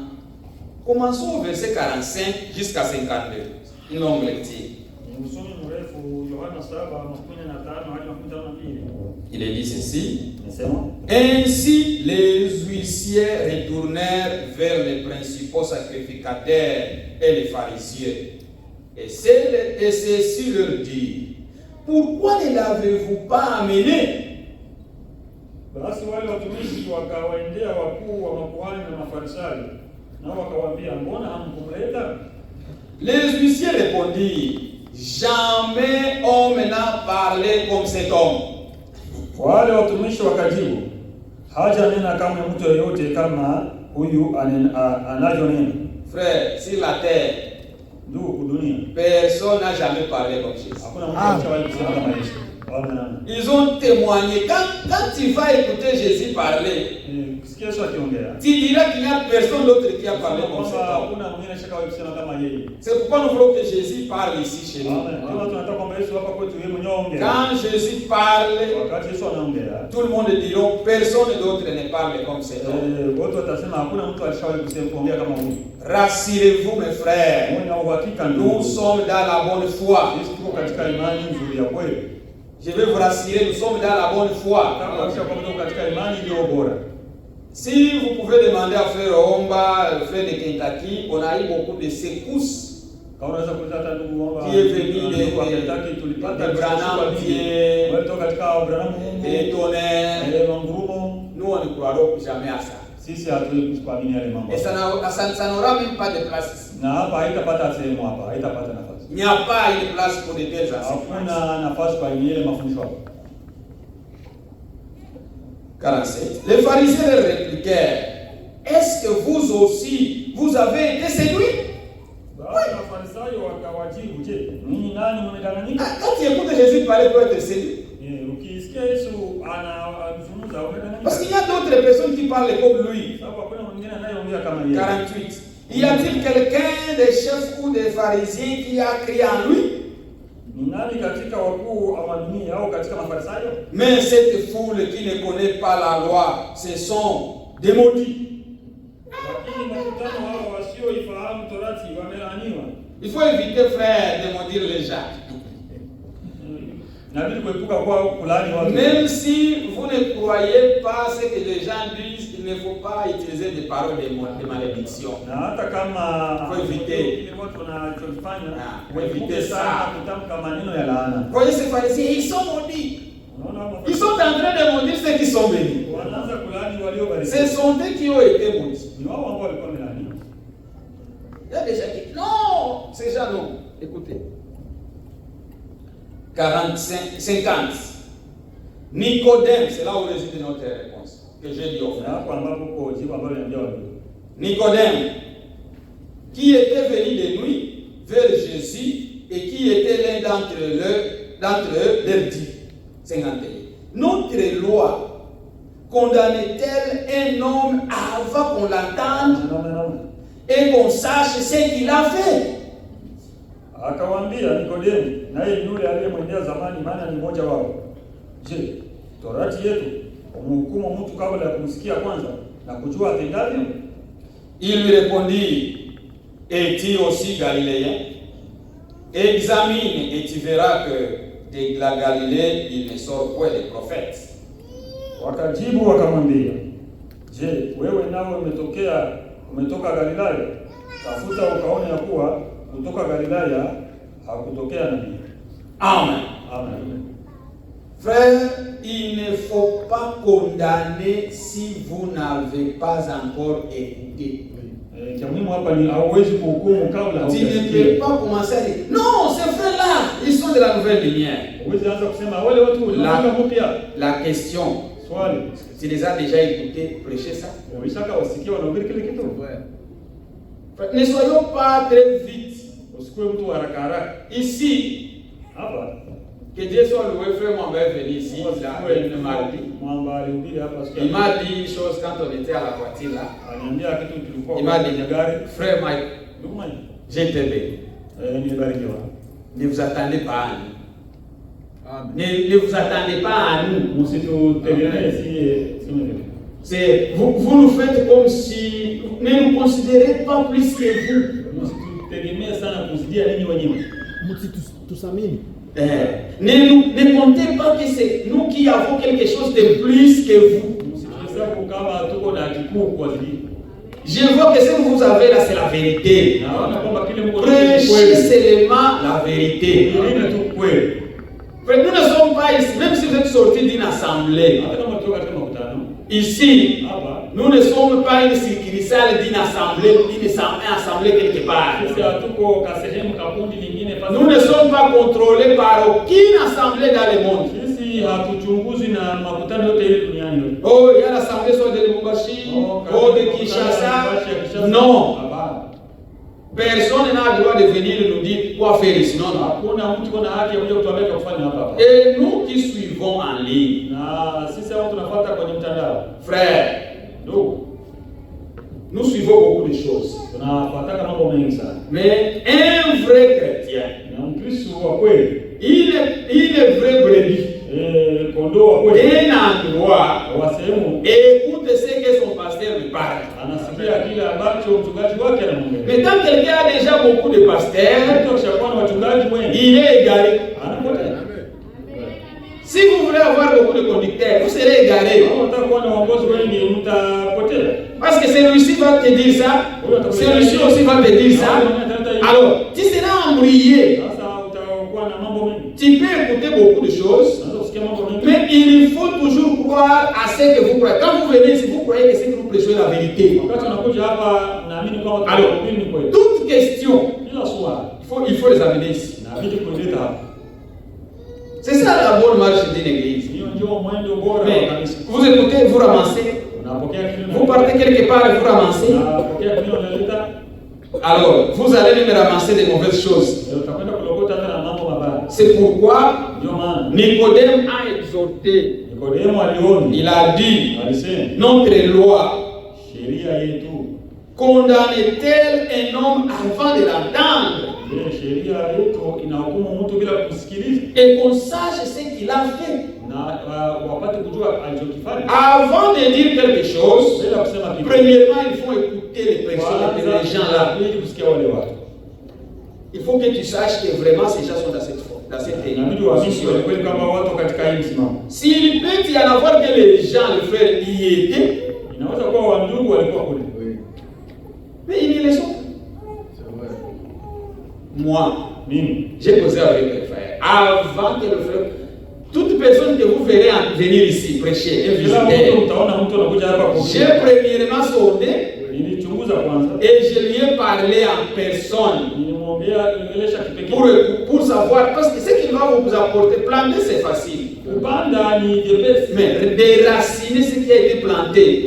Commençons au verset 45 jusqu'à 52. Une longue lecture. Il est dit ceci. Ainsi les huissiers retournèrent vers les principaux sacrificateurs et les pharisiens. Et ceux-ci leur dirent, pourquoi ne l'avez-vous pas amené? Basi wale watumishi wakawaendea wakuu wa makuhani na Mafarisayo, nao wakawaambia, mbona hamkumleta? Les huissiers répondirent, jamais homme n'a parlé comme cet homme. Wale watumishi wakajibu, hajanena kama mtu yeyote kama huyu anavyonena. Frère, sur la terre, personne n'a jamais parlé comme Jésus. Ils ont témoigné. Quand tu vas écouter Jésus parler, tu diras qu'il n'y a personne d'autre qui a parlé comme ça. C'est pourquoi nous voulons que Jésus parle ici chez nous. Quand Jésus parle, tout le monde dira personne d'autre ne parle comme cet homme. Rassurez-vous mes frères, nous sommes dans la bonne foi. Je vais vous rassurer, nous sommes dans la bonne foi. Si vous pouvez demander à Frère Omba, Frère de Kentucky, on a eu beaucoup de secousses qui est venu de Branham, des tonnerres. Nous, on ne croira jamais à ça. Et ça n'aura même pas de place. Il n'y a pas une place pour de tels enseignements. 47. Les pharisiens leur répliquèrent, est-ce que vous aussi, vous avez été séduits? Quand tu écoutes Jésus parler, tu peux être séduit. Parce qu'il y a d'autres personnes qui parlent comme lui. 48. Y a-t-il quelqu'un des chefs ou des pharisiens qui a crié en lui? Mais cette foule qui ne connaît pas la loi, ce sont des maudits. Il faut éviter, frère, de maudire les gens. Même si vous ne croyez pas ce que les gens disent, il ne faut pas utiliser des paroles de malédiction. Il faut éviter. Il faut éviter ça. Vous voyez ces pharisiens, ils sont maudits. Ils sont en train de maudire ceux qui sont bénis. Ce sont eux qui ont été maudits. Il y a des gens qui disent, non, ces gens non. Écoutez. 45, 50. Nicodème, c'est là où réside notre réponse que j'ai dit au frère. Nicodème, qui était venu de nuit vers Jésus et qui était l'un d'entre eux, leur dit, 51. Notre loi condamne-t-elle un homme avant qu'on l'entende et qu'on sache ce qu'il a fait? Akawambia Nikodemu, naye yule aliyemwendea zamani, maana ni mmoja wao. Je, torati yetu umhukumu mtu kabla ya kumsikia kwanza na kujua atendavyo? Il lui répondit, es-tu aussi galiléen? Examine et tu verras que de la Galilée il ne sort point les prophètes. Wakajibu wakamwambia, je, wewe nawe umetoka Galilaya? Tafuta ukaone ya kuwa kutoka Galilaya hakutokea nabii. Amen. Amen. Frère, il ne faut pas condamner si vous n'avez pas encore écouté. Tu ne peux pas commencer à dire, non, ces frères-là, ils sont de la nouvelle lumière. La question, tu les as déjà écoutés prêcher ça? Ne soyons pas très vite. Ici, que Dieu soit loué, frère Mwamba est venu ici, il m'a dit une chose quand on était à la voiture là. Il m'a dit, frère Mike, j'ai été béni. Ne vous attendez pas à nous. Ne vous attendez pas à nous. Vous nous faites comme si ne nous considérez pas plus que vous. Ne comptez pas que c'est nous qui avons quelque chose de plus que vous. Je vois que ce que vous avez là, c'est la vérité. Prêchez seulement la vérité. Nous ne sommes pas ici, même si vous êtes sortis d'une assemblée. Ici, nous ne sommes pas une succursale d'une assemblée quelque part. Nous ne sommes pas contrôlés par aucune assemblée dans le monde. Oh, il y a l'assemblée soit de Lubumbashi, oh, de Kinshasa. Non. Personne n'a le droit de venir nous dire quoi faire ici. Non, non. Et nous qui suivons en ligne, frère, nous suivons beaucoup de choses. Mais un vrai chrétien, il est vrai brebis. Un endroit, écoute ce que son pasteur lui parle. Mais quand quelqu'un a déjà beaucoup de pasteurs, il est égaré. Si vous voulez avoir beaucoup de conducteurs, vous serez égaré. Parce que celui-ci va te dire ça, celui-ci aussi va te dire ça. Alors, tu seras embrouillé. Tu peux écouter beaucoup de choses, mais il faut toujours croire à ce que vous croyez. Quand vous venez ici, vous croyez que c'est que vous prêchez la vérité. Alors, toute question, il faut les amener ici. C'est ça la bonne marche d'une église. Mais vous écoutez, vous ramassez. Vous partez quelque part et vous ramassez. Alors, vous allez même ramasser des mauvaises choses. C'est pourquoi Nicodème a exhorté. Il a dit, notre loi condamne-t-elle un homme avant de l'entendre et qu'on sache ce qu'il a fait? Avant de dire quelque chose, premièrement, il faut écouter les personnes, les gens là. Il faut que tu saches que vraiment ces gens sont dans cette position. S'il peut y en avoir que les gens, les frères, y étaient, mais ils ne le sont pas. Moi, j'ai causé avec les frères. Avant que le frère, toute personne que vous verrez venir ici prêcher et visiter, j'ai premièrement sondé Et je lui ai parlé en personne pour savoir, parce que ce qu'il va vous apporter, planter c'est facile. Mais déraciner ce qui a été planté,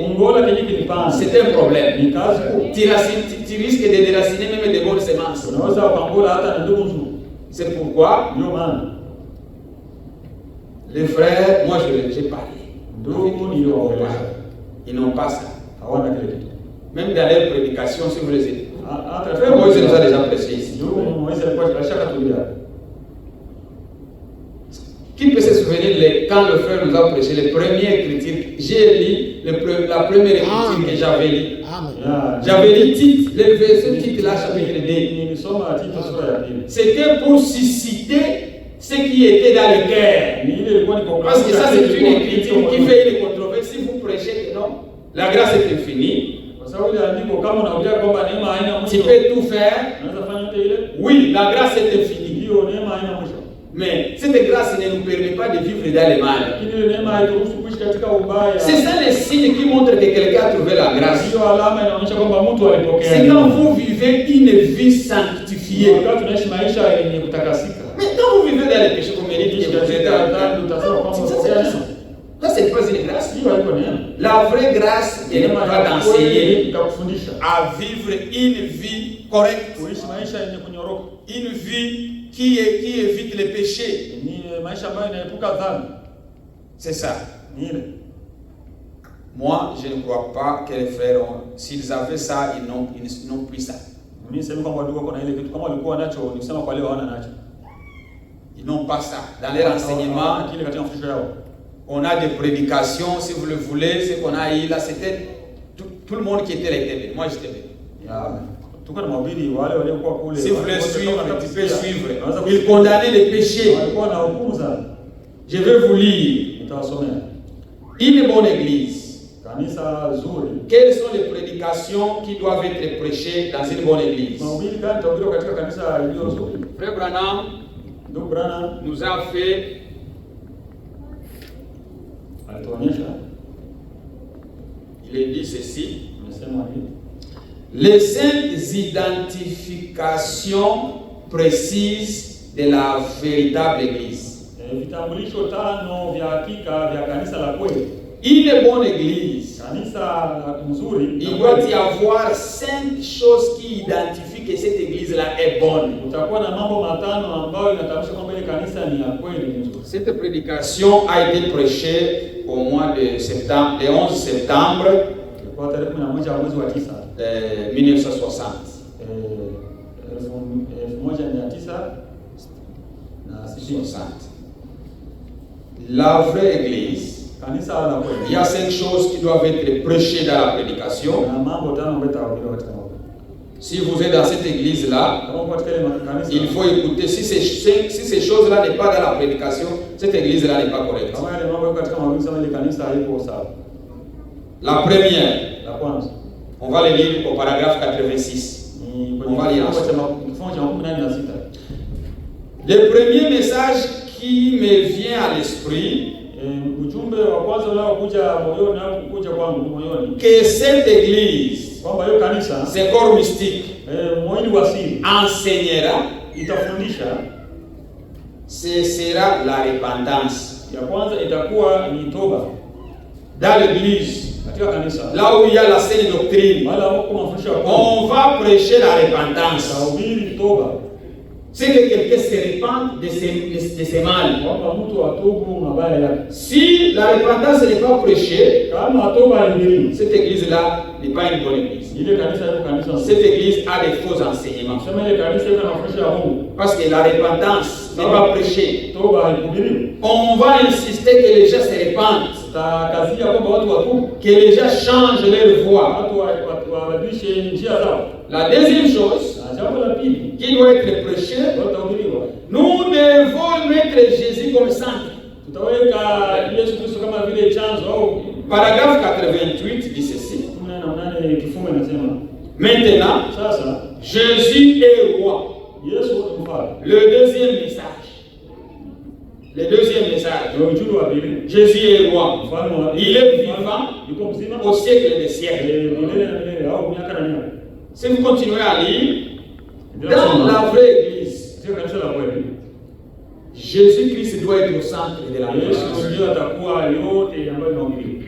c'est un problème. Tu risques de déraciner même des bonnes semences. C'est pourquoi les frères, moi j'ai parlé. Ils n'ont pas ça. Même dans les prédications, si vous les écoutez. Frère Moïse nous a déjà prêché ici. Qui peut se souvenir quand le frère nous a prêché les premières critiques? J'ai lu la première critique que j'avais lue. J'avais lu titre, ce titre-là, chapitre 2. C'était pour susciter ce qui était dans le cœur. Parce que ça, c'est une critique qui fait une controverse. Si vous prêchez que non, la grâce est infinie. Tu peux tout faire. Oui, la grâce est infinie. Mais cette grâce ne nous permet pas de vivre dans le mal. C'est ça le signe qui montre que quelqu'un a trouvé la grâce. C'est quand vous vivez une vie sanctifiée. Mais quand vous vivez dans les péchés, vous méritez que vous êtes ça, c'est pas une grâce. La vraie grâce, elle va t'enseigner à vivre une vie correcte. Une vie qui évite les péchés. C'est ça. Moi, je ne crois pas que les frères, s'ils avaient ça, ils n'ont plus ça. Ils n'ont pas ça. Dans leur enseignement, on a des prédications, si vous le voulez, ce qu'on a eu là, c'était tout le monde qui était là. Moi, j'étais là. Si vous voulez suivre, tu peux suivre. Il condamnait les péchés. Je vais vous lire. Une bonne église. Quelles sont les prédications qui doivent être prêchées dans une bonne église? Frère Branham nous a fait il est dit ceci: les saintes identifications précises de la véritable église. Une bonne église, il doit y avoir 5 choses qui identifient que cette église-là est bonne. Cette prédication a été prêchée au mois de septembre, le 11 septembre 1960. La vraie église, il y a 5 choses qui doivent être prêchées dans la prédication. Si vous êtes dans cette église-là, il faut écouter. Si ces choses-là n'est pas dans la prédication, cette église-là n'est pas correcte. La première, on va le lire au paragraphe 86. On va lire ensemble. Le premier message qui me vient à l'esprit, que cette église, ce corps mystique, enseignera, ce sera la repentance. Dans l'église, là où il y a la saine doctrine, on va prêcher la repentance. C'est que quelqu'un se répand de ses mal. Si la repentance n'est pas prêchée, cette église-là n'est pas une bonne église. Cette église a des faux enseignements. Parce que la repentance n'est pas prêchée. On va insister que les gens se répandent. Que les gens changent leur voie. La deuxième chose qui doit être prêchée, nous devons mettre Jésus comme centre. Paragraphe 88 dit ceci: maintenant, Jésus est roi. Le deuxième message. Le deuxième message. Ndio ujumbe wa pili. Jésus est roi. Mfano Il est vivant yuko mzima au siècle des siècles. milele na milele au miaka na miaka. Si vous continuez à lire, dans la vraie église, Sio kanisa la kweli. Jésus-Christ doit être au centre de la Yesu grâce. ndio atakuwa yote ambayo inahubiriwa.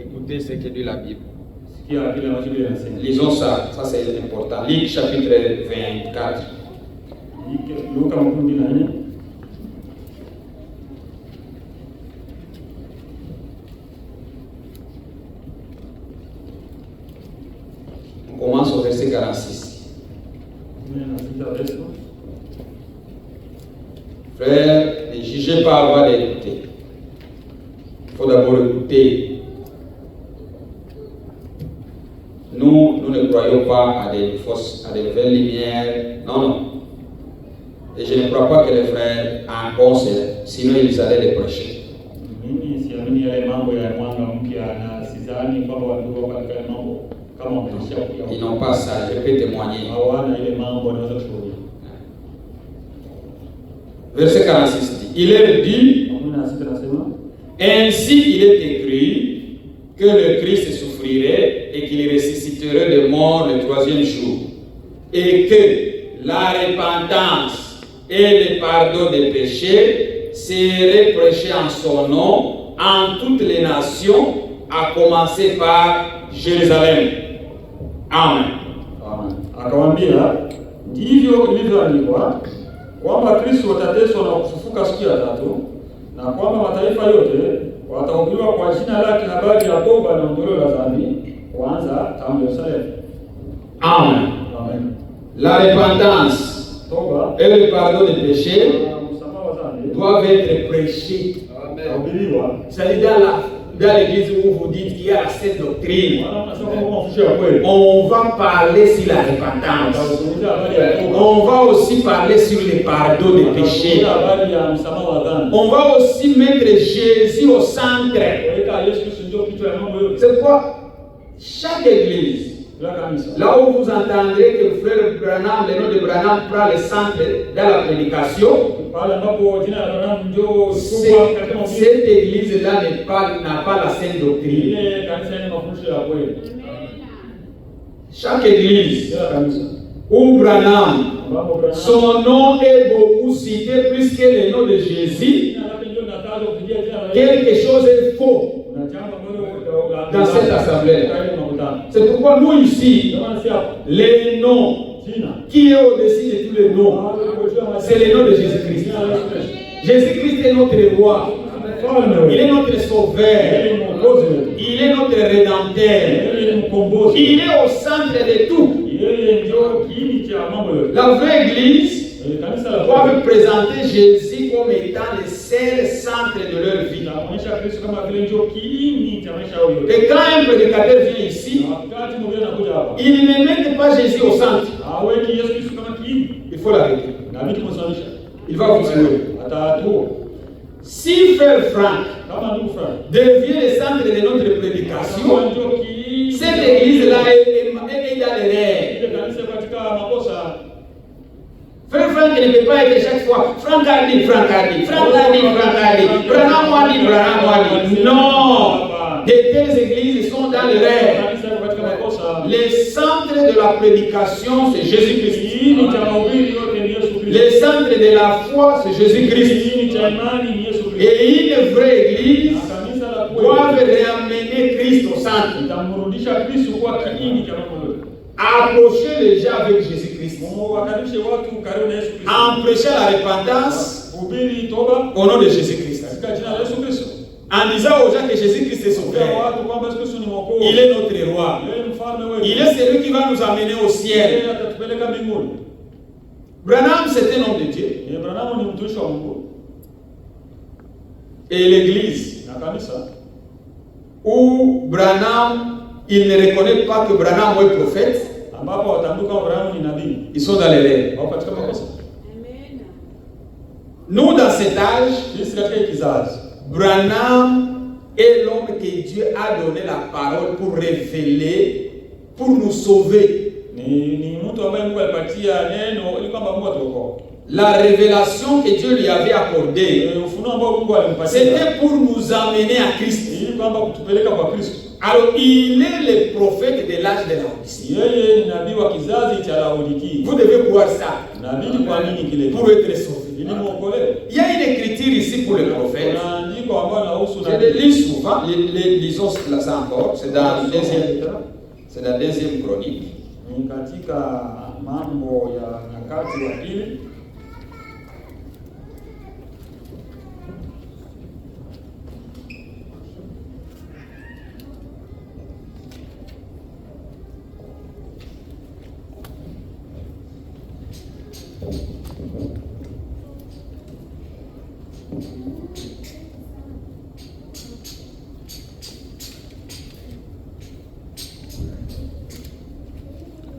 Écoutez ce que dit la Bible. Sikia vile Biblia inasema. Lisons ça, ça c'est important. Luc chapitre 24. Luka 14. On commence au verset 46. Frère, ne jugez pas avant d'écouter. Il faut d'abord écouter. Nous ne croyons pas à des fausses, à des vraies lumières. Non, non. Et je ne crois pas que les frères en pensent, sinon ils allaient les prêcher. Mimi siamini yale mambo ya mwanga mpya na sidhani kwamba watu wako katika mambo kama wametisha kuya. Ils n'ont pas ça, je peux témoigner. Hawana ile mambo wanaweza kushuhudia. Verset 46 dit, il est dit, ainsi il est écrit que le Christ souffrirait et qu'il ressusciterait de mort le troisième jour, et que la repentance et le pardon des péchés seraient prêchés en son nom en toutes les nations, à commencer par Jérusalem. Amen. Akamwambia, ndivyo ilivyoandikwa kwamba Kristo atateswa na kufufuka siku ya tatu, na kwamba mataifa yote watahubiriwa kwa jina lake habari ya toba na ondoleo la dhambi, kwanza tangu Yerusalemu. Amen. Amen. La repentance Toba et le pardon des péchés msamaha wa dhambi doivent être prêchés. hubiriwa. C'est dans l'église où vous dites qu'il y a cette doctrine. On On va parler sur la repentance. On va aussi parler sur le pardon des péchés. On va aussi mettre Jésus au centre. C'est pourquoi chaque église, là où vous entendrez que le frère Branham, le nom de Branham prend le centre dans la prédication, cette église-là n'a pas la sainte doctrine. Chaque église où Branham, son nom est beaucoup cité plus que le nom de Jésus, quelque chose est faux dans cette assemblée. C'est pourquoi nous ici, les noms qui est au-dessus de tous les noms, c'est le nom de Jésus-Christ. Jésus-Christ est notre roi. Il est notre sauveur. Il est notre rédempteur. Il est au centre de tout. La vraie église doit présenter Jésus comme étant le seul centre de leur vie. Et quand un prédicateur vient ici, il ne met pas Jésus au centre. Il faut l'arrêter. Il va vous tuer. Si frère Franck devient le centre de notre prédication, cette église-là est dans l'erreur. Frère Franck ne peut pas être chaque fois Franck a dit, Franck a dit, Franck a dit, Franck a dit, Branham a dit, Branham a dit. Non! De telles églises sont dans l'erreur. Le centre de la prédication, c'est Jésus-Christ. Le centre de la foi, c'est Jésus-Christ. Et une vraie église doit ramener Christ au centre. Approcher les gens avec Jésus-Christ. En prêchant la repentance au nom de Jésus-Christ. En disant aux gens que Jésus-Christ est sauveur. Il est notre roi. Il est celui qui va nous amener au ciel. Branham, c'est un homme de Dieu. Et l'église où Branham, il ne reconnaît pas que Branham est prophète, ils sont dans les rêves. Nous, dans cet âge, Branham est l'homme que Dieu a donné la parole pour révéler, pour nous sauver. la révélation que Dieu lui avait accordée, c'était pour nous amener à Christ. Alors, il est le prophète de l'âge de la Odyssée. Vous devez voir ça pour être sauvé. Il y a une écriture ici pour le prophète. Je le lis souvent, lisons ça encore. C'est dans la deuxième chronique.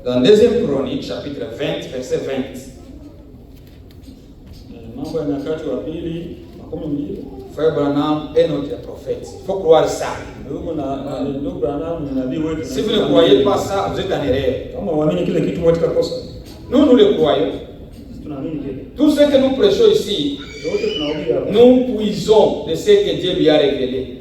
Dans deuxième chronique, chapitre 20, verset 20. Frère Branham est notre prophète. Il faut croire ça. Si vous ne croyez pas ça, vous êtes en erreur. Nous le croyons. Tout ce que nous prêchons ici, nous puisons de ce que Dieu lui a révélé.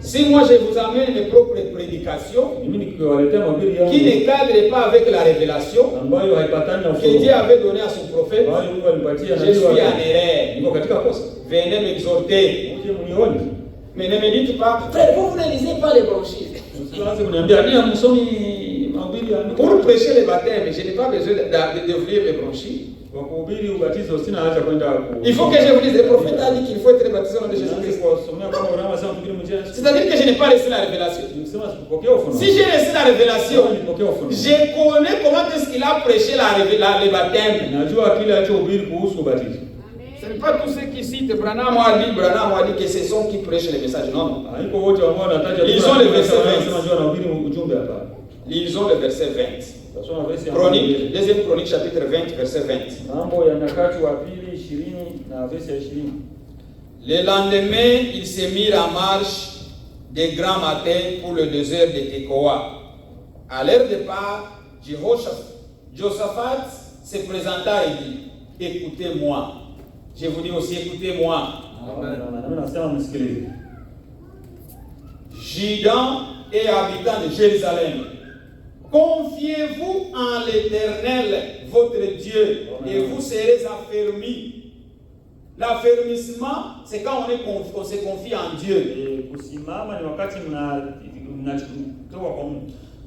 Si moi je vous amène mes propres prédications qui ne cadrent pas avec la révélation que Dieu avait donnée à son prophète, je suis en erreur. Venez m'exhorter. Mais ne me dites pas, frère, vous ne lisez pas les brochures. Pour prêcher le baptême, je n'ai pas besoin d'ouvrir les brochures. Il faut que je vous dise, le prophète a dit qu'il faut être baptisé au nom de Jésus-Christ. C'est-à-dire que je n'ai pas reçu la révélation. Si j'ai reçu la révélation, je connais comment est-ce qu'il a prêché le baptême. Ce n'est pas tous ceux qui citent Branham a dit que ce sont qui prêchent le message. Non. Lisons le verset 20. Lisons le verset 20. Chronique, deuxième chronique, chapitre 20, verset 20. Le lendemain, ils se mirent en marche de grand matin pour le désert de Tekoa. À leur départ, Josaphat se présenta et dit, écoutez-moi. Je vous dis aussi, écoutez-moi. Judas et habitants de Jérusalem, confiez-vous en l'Éternel, votre Dieu, et vous serez affermis. L'affermissement, c'est quand on se confie en Dieu.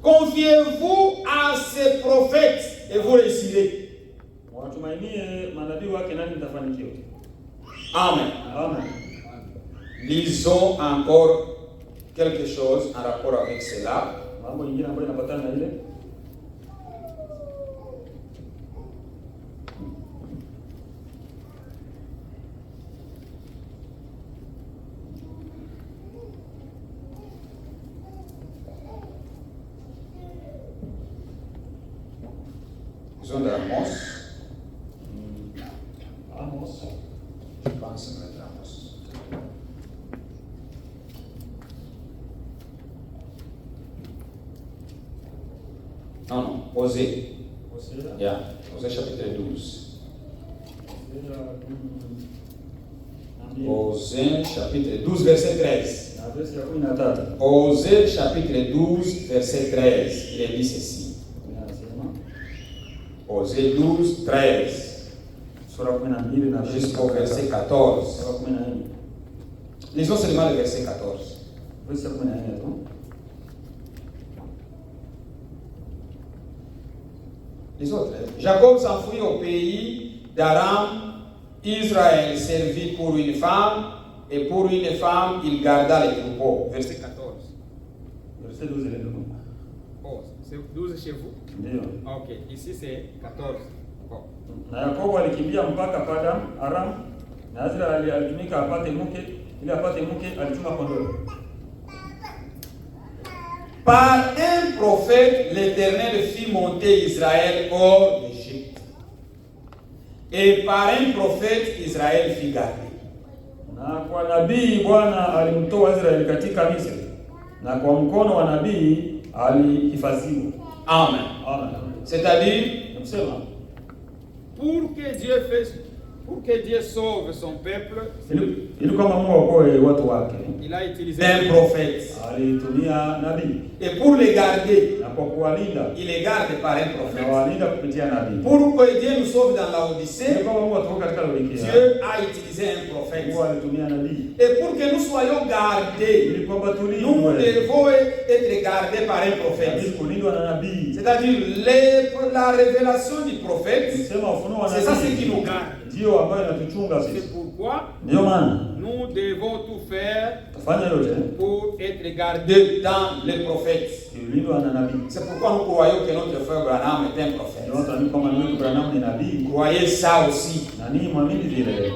Confiez-vous à ces prophètes et vous réussirez. Amen. Amen. Lisons encore quelque chose en rapport avec cela. Lisons de Amos. Je pense que c'est Amos. Non, Osée. Yeah. Osée chapitre 12. Osée chapitre 12, verset 13. Osée chapitre 12, verset 13. Il dit ceci. Osée 12, 13. Jusqu'au verset 14. Lisons seulement le verset 14. Les autres. Jacob s'enfuit au pays d'Aram. Israël servit pour une femme, et pour une femme, il garda les troupeaux. Verset 14. Verset 12, oh, c'est 12 chez vous? Ok, ici c'est 14. Na Yakobo alikimbia mpaka Padam Aram, na Israeli alitumika apate mke, ili apate mke alituma kondoo. Par un prophète, l'Éternel fit monter Israël hors d'Égypte. Et par un prophète, Israël fit garder. Na kwa nabii Bwana alimtoa Israeli katika Misri, na kwa mkono wa nabii alihifadhiwa. Amen. Amen. C'est-à-dire, pour que Dieu sauve son peuple, ili kwamba Mungu aokoe watu wake, il a utilisé un prophète. alitumia nabii, Et pour les garder, na kwa kuwalinda il les garde par un prophète. anawalinda kupitia nabii. Pour que Dieu nous sauve dans la Ili Odyssée, kwamba Mungu atoke katika Laodikia, Dieu a utilisé un prophète. Mungu alitumia nabii, Et pour que nous soyons gardés, ili kwamba nous tulindwe, devons être gardés par un ili prophète. kulindwa na nabii. C'est-à-dire la révélation du prophète, Sema ufunuo wa c'est ça ce qui nabii nous garde. ndio ambayo inatuchunga sisi. c'est pourquoi Ndio maana nous devons tout faire tufanye yote Pour être gardés dans les prophètes. kulindwa na nabii. C'est pourquoi nous croyons que notre frère Branham est un prophète. Ndio tunaamini kwamba ndugu Branham ni nabii, Croyez ça aussi. na ninyi mwamini vile.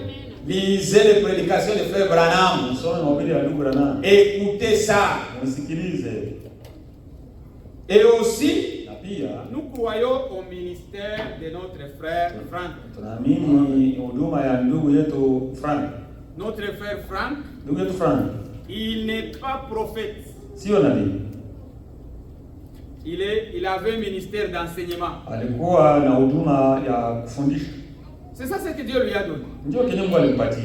Lisez les prédications de frère Branham. Msome mahubiri ya ndugu Branham, Écoutez ça. msikilize. Et aussi, Na pia nous croyons au ministère de notre frère Frank. tunaamini huduma ya ndugu yetu Frank. Notre frère Frank, Ndugu yetu Frank il n'est pas prophète. sio nabii, Il avait un ministère d'enseignement. alikuwa na huduma ya kufundisha, C'est ça ce que Dieu lui a donné. ndio kenye Mungu alimpatia.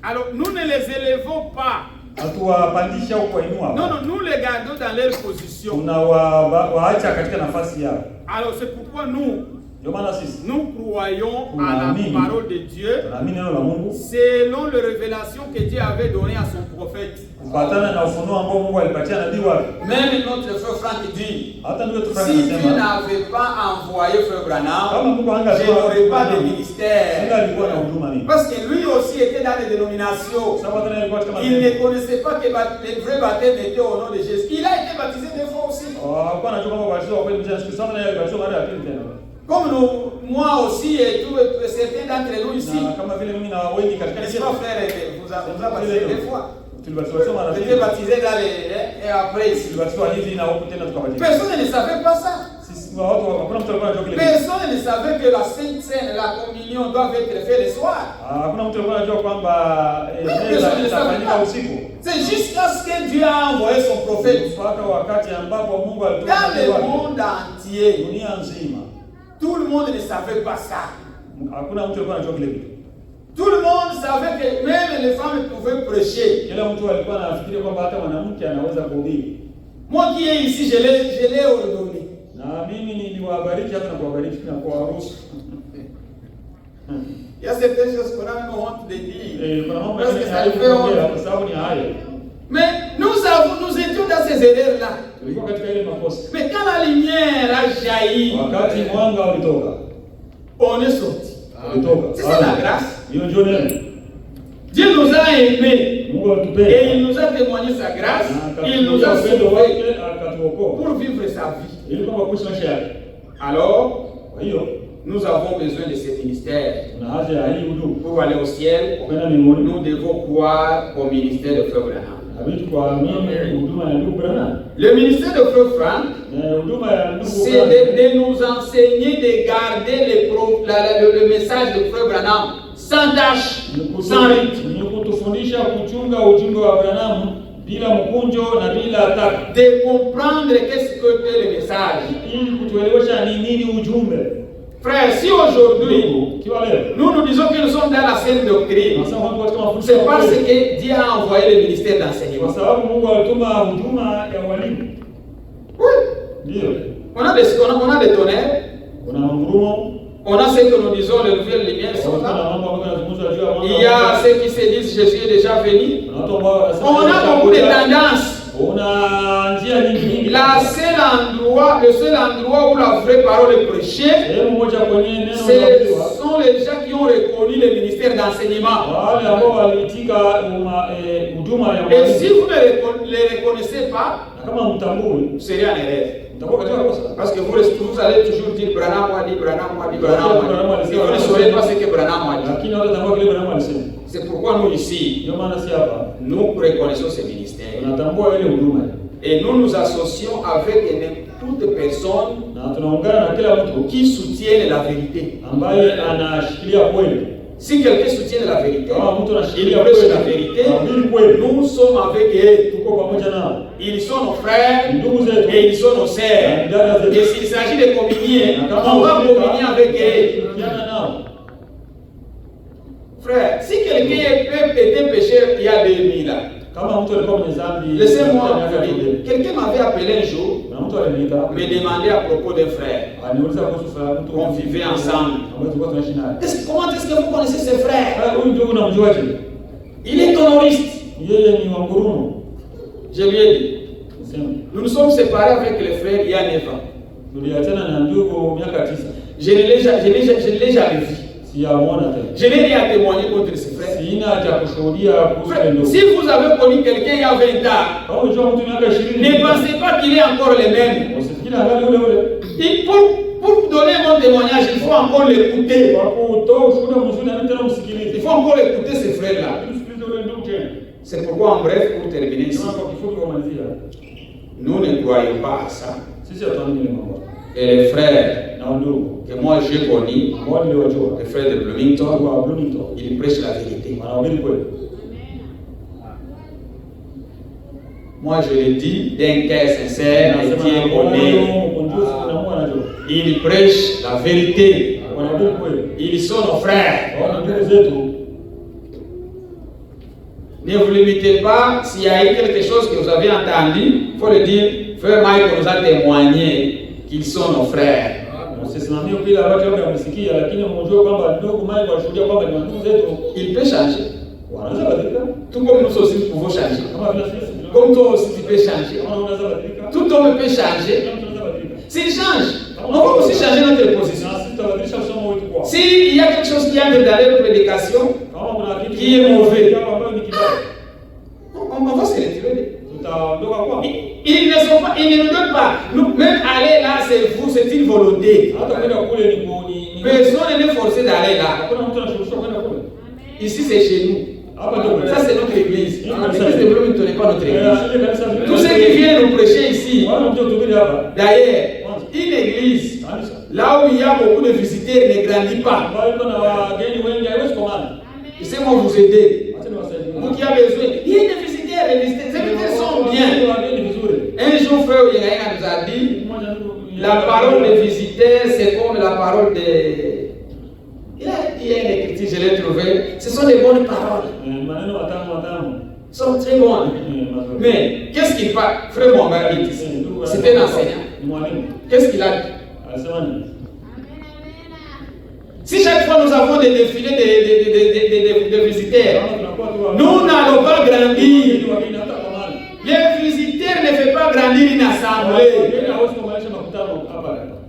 Alors nous ne les élevons pas. Hatuwapandisha au kuwainua, Non, non, nous les gardons dans leur position. tunawaacha katika nafasi yao. Alors c'est pourquoi nous Ndio maana sisi croyons à la parole de Dieu tunaamini neno la Mungu selon les révélations que Dieu avait données à son prophète. kufuatana na ufunuo ambao Mungu alipatia nabii wake. même notre frère Frank dit, Hata ndugu yetu Frank si Dieu anasema n'avait pas envoyé frère Branham, kama Mungu je hangetoa n'aurais pas de Singa ministère. alikuwa na huduma mingi. Parce que lui aussi était dans les dénominations. Sababu tena alikuwa katika Il ne madhehebu. connaissait pas que le vrai baptême était au nom de Jésus. Il a été baptisé deux fois aussi. Hakuwa anajua kwamba ubatizo wa kweli ni Yesu Kristo, naye alibatizwa mara ya pili tena. Comme nous, moi aussi et tous certains d'entre nous ici. Na kama vile mimi na wengi katika N'est-ce pas, frère, vous avez baptisé deux fois. tulibatizwa mara Vous pili. étiez baptisé dans les, et après ici. Tulibatizwa hivi na huku tena tukabatizwa. Personne ne savait pas ça. Sisi watu hakuna mtu alikuwa anajua kile. Personne ne savait que la Sainte Seine, la communion doivent être faits le soir. Hakuna mtu alikuwa anajua kwamba Personne ne savait itafanyika pas. usiku. C'est jusqu'à ce que Dieu a envoyé son prophète Mpaka wakati ambapo Mungu alituma dans nabii le wake monde entier. dunia nzima. Tout le monde ne savait pas ça. Hakuna mtu alikuwa anajua kile kitu. Tout le monde savait que même les femmes pouvaient prêcher. Kila mtu alikuwa anafikiria kwamba hata mwanamke anaweza kuhubiri. Moi qui est ici, je l'ai ordonné. Na mimi niliwabariki hata na kuwabariki na kuwaruhusu. Il y a certaines choses qu'on a même honte de dire. Kuna mambo Parce que mengi ça fait hayakuongea honte. kwa sababu ni haya. Mais nous étions dans ces erreurs-là. Tulikuwa katika ile makosa. Mais quand la lumière a jailli, Wakati mwanga ulitoka. on est sorti. Ulitoka. C'est ça la grâce. Hiyo ndio neno. Dieu nous a aimés Mungu alitupenda. et il nous a témoigné sa grâce. Na Il nous a akatuokoa upendo sauvés wake akatuokoa. pour vivre sa vie. Ili kwamba kuishi maisha yake. Alors, Kwa hiyo nous avons besoin de ce ministère. tuna haja ya hii huduma. Pour aller au ciel, Kwenda mbinguni. nous devons croire au ministère de Frère Branham. Inabidi kuamini huduma ya ndugu Branham. Le ministère de Frère Frank, Na huduma ya ndugu c'est Branham de nous enseigner de garder le message de Frère Branham sans tâche, sans rite. ni kutufundisha kuchunga ujumbe wa Branham bila mkunjo na bila taka. De comprendre qu'est-ce que est le message. Ili kutuelewesha ni nini ujumbe. Frère, si aujourd'hui, Ndugu, kiwa leo nous disons que nous sommes dans la saine doctrine, tunasema watu katika mafundisho c'est ya parce kweli. que Dieu a envoyé le ministère Kwa d'enseignement. sababu Mungu alituma huduma ya walimu. Oui. Ndio. On a des tonnerres, Kuna ngurumo, on a ce que nous disons, les nouvelles lumières sont kuna là. mambo ambayo yanazungumzwa juu ya mambo. Il y a ceux qui se disent Jésus est déjà venu. Kuna watu ambao wanasema On a beaucoup de tendances. Una njia nyingi nyingi. Le seul endroit où la vraie parole est prêchée, Sehemu moja kwenye neno ce linahubiriwa. sont les gens qui ont reconnu le ministère d'enseignement. Wale ambao waliitika huduma ya Et si walimu. vous ne les reconnaissez pas, Na kama mtambui, vous serez en erreur. mtakuwa katika kosa. Parce que vous allez toujours dire Branham a dit, Branham a dit, Branham a dit. Et vous ne saurez pas ce que Branham a dit. Lakini wale ambao kile Branham alisema. C'est pourquoi nous ici, Ndio maana si hapa. nous reconnaissons ce ministère. Tunatambua ile huduma. Et nous nous associons avec toute personne Na tunaungana na kila mtu qui soutiennent la vérité. ambaye anashikilia kweli. Si quelqu'un soutient la vérité, Kama mtu il anashikilia prêche la vérité, anahubiri kweli, nous sommes avec eux. tuko pamoja nao. Ils sont nos frères Ndugu zetu et ils sont nos sœurs. dada zetu. Et s'il s'agit de communier, Na kama on va ushirika, communier avec eux. tunaungana nao. Frère, si quelqu'un était pécheur il y a 2000 ans, Kama mtu alikuwa mwenye dhambi, laissez-moi miaka vous dire, 2000. quelqu'un m'avait appelé un jour, Na mtu aliniita me demandait à propos d'un frère. aniuliza kuhusu fulani mtu On vivait ensemble. ambaye tulikuwa tunaishi naye. Comment est-ce que vous connaissez ce frère? Huyu ndugu namjuaje? Il est honoriste. Yeye ni wa Ngurumo. Je lui ai dit, Nisema nous nous sommes séparés avec le frère il y a 9 ans. tuliachana na ndugu miaka 9. Je ne l'ai jamais vu. Sijamuona tena. Je n'ai rien à témoigner contre ce frère. Sina cha kushuhudia kuhusu Frère, ndugu. si vous avez connu quelqu'un il y a 20 ans, Kama unajua mtu miaka 20, ne pensez pas qu'il est encore le même. usifikiri angali ule ule. Pour vous donner mon témoignage, il faut encore l'écouter. Kwa kutoa ushuhuda mzuri na tena msikilize. Il faut encore écouter ce frère-là. Msikilize ule ndugu tena. C'est pourquoi, en bref, pour terminer ici, Kama kwa kifupi kumalizia. nous ne croyons pas à ça. Sisi hatuamini ile mambo. Et les frères Na ndugu que moi j'ai connus, ambao niliwajua les frères de Bloomington, kwa Bloomington ils prêchent la vérité. wanahubiri kweli. Moi je le dis d'un cœur sincère et Dieu connaît. Ils prêchent la vérité. Wanahubiri kweli. Ils sont nos frères. Wana ndugu zetu. Ne vous limitez pas, s'il y a eu quelque chose que vous avez entendu, il faut le dire, frère Mike nous a témoigné qu'ils sont nos frères. Usisimamie kile ambacho labda umesikia, lakini mjue kwamba ndugu Mike washuhudia kwamba ni ndugu zetu. Il peut changer. Wanaweza badilika. Tout comme nous aussi nous pouvons changer. Kama vile sisi. Comme toi aussi tu peux changer. Kama unaweza badilika. Tout homme peut changer. Kama unaweza badilika. S'il change, on va aussi changer notre position. Na sisi tutabadilisha msomo wetu kwa. S'il y a quelque chose qui entre dans leur prédication, Kama kuna kitu qui est mauvais, ambayo ni kibaya, on va se retirer. tutaondoka kwa. Ils ne nous donnent pas. Nous, même aller là, c'est vous, c'est une volonté. Hata kwenda kule ni Personne n'est forcé d'aller là. hakuna mtu anashughulika kwenda kule. Ici, c'est chez nous. Hapa ndio. Ça, c'est notre église. L'église de Bloomington n'est pas notre église. Tous Tous ceux qui viennent nous prêcher ici, wana mtu tuhubiri hapa. d'ailleurs, une église, là où il y a beaucoup de visiteurs, ne grandit pas. Ambayo iko na wageni wengi haiwezi komana. Je sais moi vous aider. Acha niwasaidie. Vous qui avez besoin, il y a des visiteurs, les visiteurs sont bien. Wageni vizuri. Un jour, frère Yengaïga nous a dit, la parole des visiteurs, c'est comme la parole des... Il a dit une écriture, je l'ai trouvé, ce sont des bonnes paroles. Maneno matamu. Sont très bonnes. Mais qu'est-ce qu'il parle? Frère Mwanga dit ici, c'était un enseignant. Qu'est-ce qu'il a dit? Anasema nini? Si chaque fois nous avons des défilés de visiteurs, nous n'allons pas grandir. Les visiteurs ne font pas grandir une assemblée.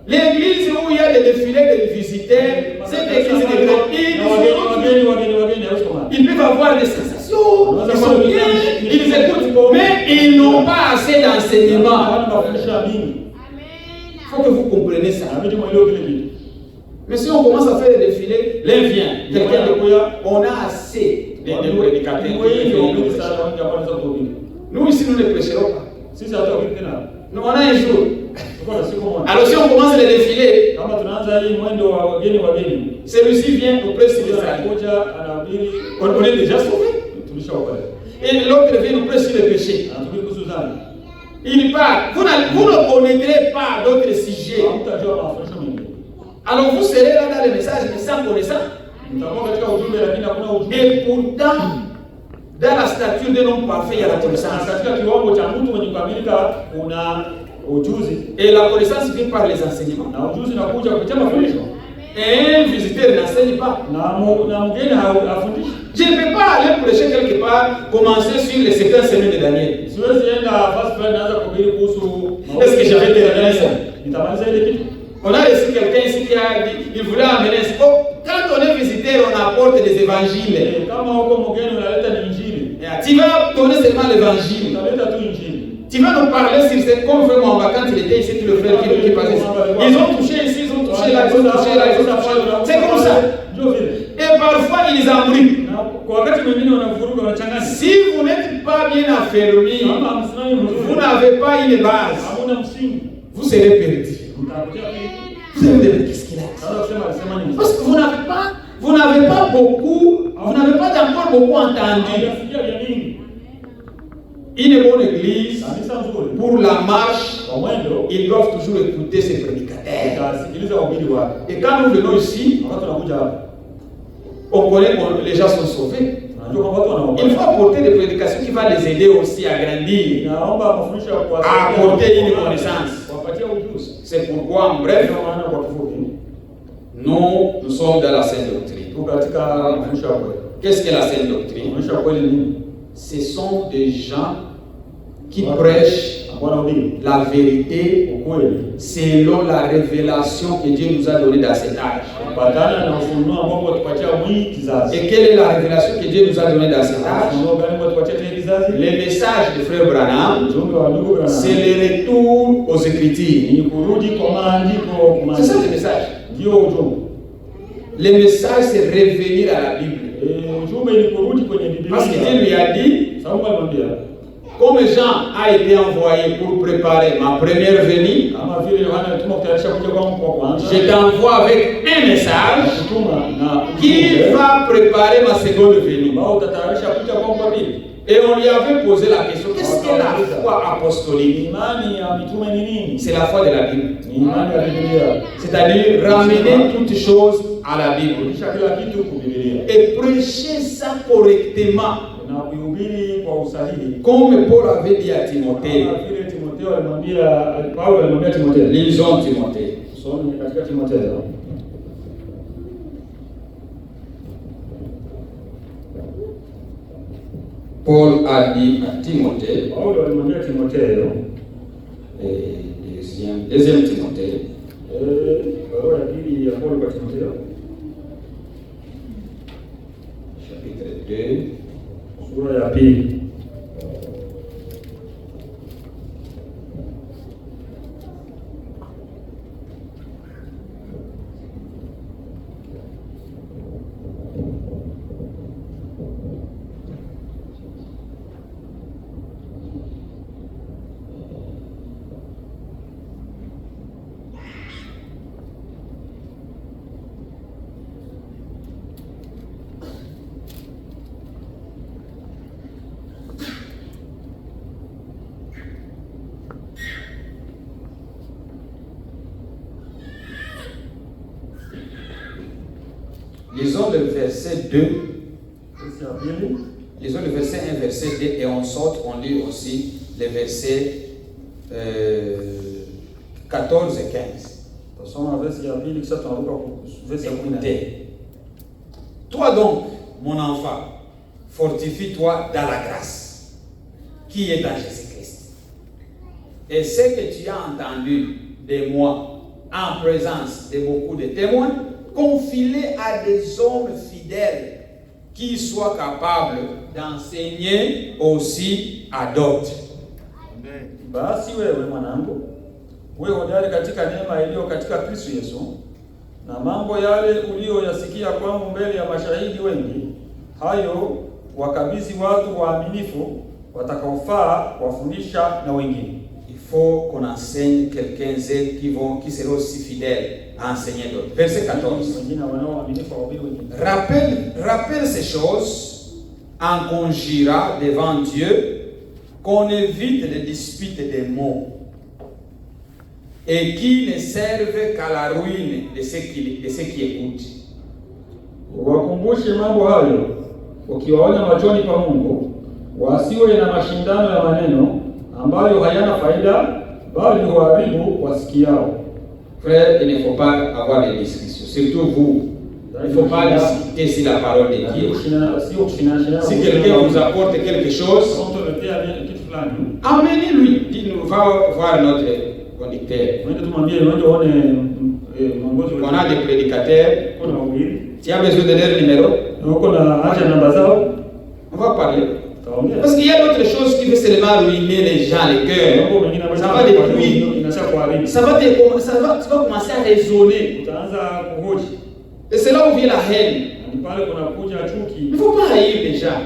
L'église où il y a des défilés de visiteurs, cette église de grandir, ils peuvent avoir des sensations, ils sont bien, ils écoutent, mais ils n'ont pas assez d'enseignement. Il faut que vous compreniez ça. Mais si on commence à faire des défilés, l'un vient, quelqu'un de Koya, on a assez de prédicateurs. Nous ici, nous ne prêcherons pas. Nous, on a un jour. Alors si on commence les défilés, celui-ci vient nous prêcher les saluts. On est déjà sauvé. Et l'autre vient nous prêcher les péchés. Il part. Vous ne connaîtrez pas d'autres sujets. Alors vous serez là dans le message, mais sans connaissance. Et pourtant, dans la stature d'un homme parfait, il y a la connaissance. Et la connaissance vient par les enseignements. Et un visiteur n'enseigne pas. Je ne peux pas aller prêcher quelque part, commencer sur les 70 semaines de Daniel. Est-ce que je vais terminer ça? On a reçu quelqu'un ici qui a dit qu'il voulait amener. Quand on est visiteur, on apporte des évangiles. Tu vas donner seulement l'évangile. Tu vas nous parler sur ce qu'on fait moi quand il était ici, tout le frère qui passait ici. Ils ont touché ici, ils ont touché là, ils ont touché là, ils ont touché là. C'est comme ça. Et parfois ils embrouillent. Si vous n'êtes pas bien affermi, vous n'avez pas une base, vous serez perdu. Vous allez me dire qu'est-ce qu'il a dit? Parce que vous vous n'avez pas encore beaucoup entendu. Une bonne église, pour la marche, ils doivent toujours écouter ses prédicateurs. Et quand nous venons ici, on connaît que les gens sont sauvés. Il faut apporter des prédications qui vont les aider aussi à grandir, à apporter une connaissance. C'est pourquoi, en bref, nous sommes dans la Sainte Doctrine. Qu'est-ce que la Sainte Doctrine? Ce sont des gens qui prêchent la vérité selon la révélation que Dieu nous a donnée dans cet âge. Et quelle est la révélation que Dieu nous a donnée dans cet âge? Les messages de Frère Branham, c'est le retour aux Écritures. C'est ça le message. Le message, c'est revenir à la Bible. Parce que Dieu lui a dit, comme Jean a été envoyé pour préparer ma première venue, je t'envoie avec un message qui va préparer ma seconde venue. Et on lui avait posé la question, qu'est-ce que la foi apostolique? C'est la foi de la Bible. C'est-à-dire ramener toutes choses à la Bible. Et prêcher ça correctement. Comme Paul avait dit à Timothée. Lisons Timothée. Paul a dit à Timothée, deuxième Timothée, chapitre 2, lisons le verset 2. Lisons le verset 1, verset 2 et on saute, on lit aussi les versets 14 et 15. Écoutez. Toi donc, mon enfant, fortifie-toi dans la grâce qui est en Jésus-Christ. Et ce que tu as entendu de moi en présence de beaucoup de témoins, confie-les à des hommes fidèles qui soient capables d'enseigner aussi à d'autres. Basi wewe mwanangu, wewe hodari katika neema iliyo katika Kristo Yesu, na mambo yale uliyoyasikia kwangu mbele ya mashahidi wengi, hayo wakabidhi watu waaminifu watakaofaa wafundisha na wengine. Il faut qu'on enseigne quelqu'un qui seront aussi fidèles à enseigner d'autres. Verset 14. Rappelle ces choses en conjurant devant Dieu qu'on évite les disputes des mots et qui ne servent qu'à la ruine de ceux qui écoutent. Wakumbushe mambo hayo ukiwaonya machoni pa Mungu, wasiwe na mashindano ya maneno ambayo hayana faida bali huharibu wasikiao. Frère, il ne faut pas avoir des discussions, surtout vous. Il ne faut pas discuter sur la parole de Dieu. Si quelqu'un vous apporte quelque chose, amenez-lui. Dites-nous, va voir notre conducteur. On a des prédicateurs. Tu as besoin de leur numéro? On va parler. Parce qu'il y a d'autres choses qui veulent seulement ruiner les gens, les cœurs. Ça va détruire. Tu vas commencer à raisonner. Et c'est là où vient la haine. Il ne faut pas haïr les gens.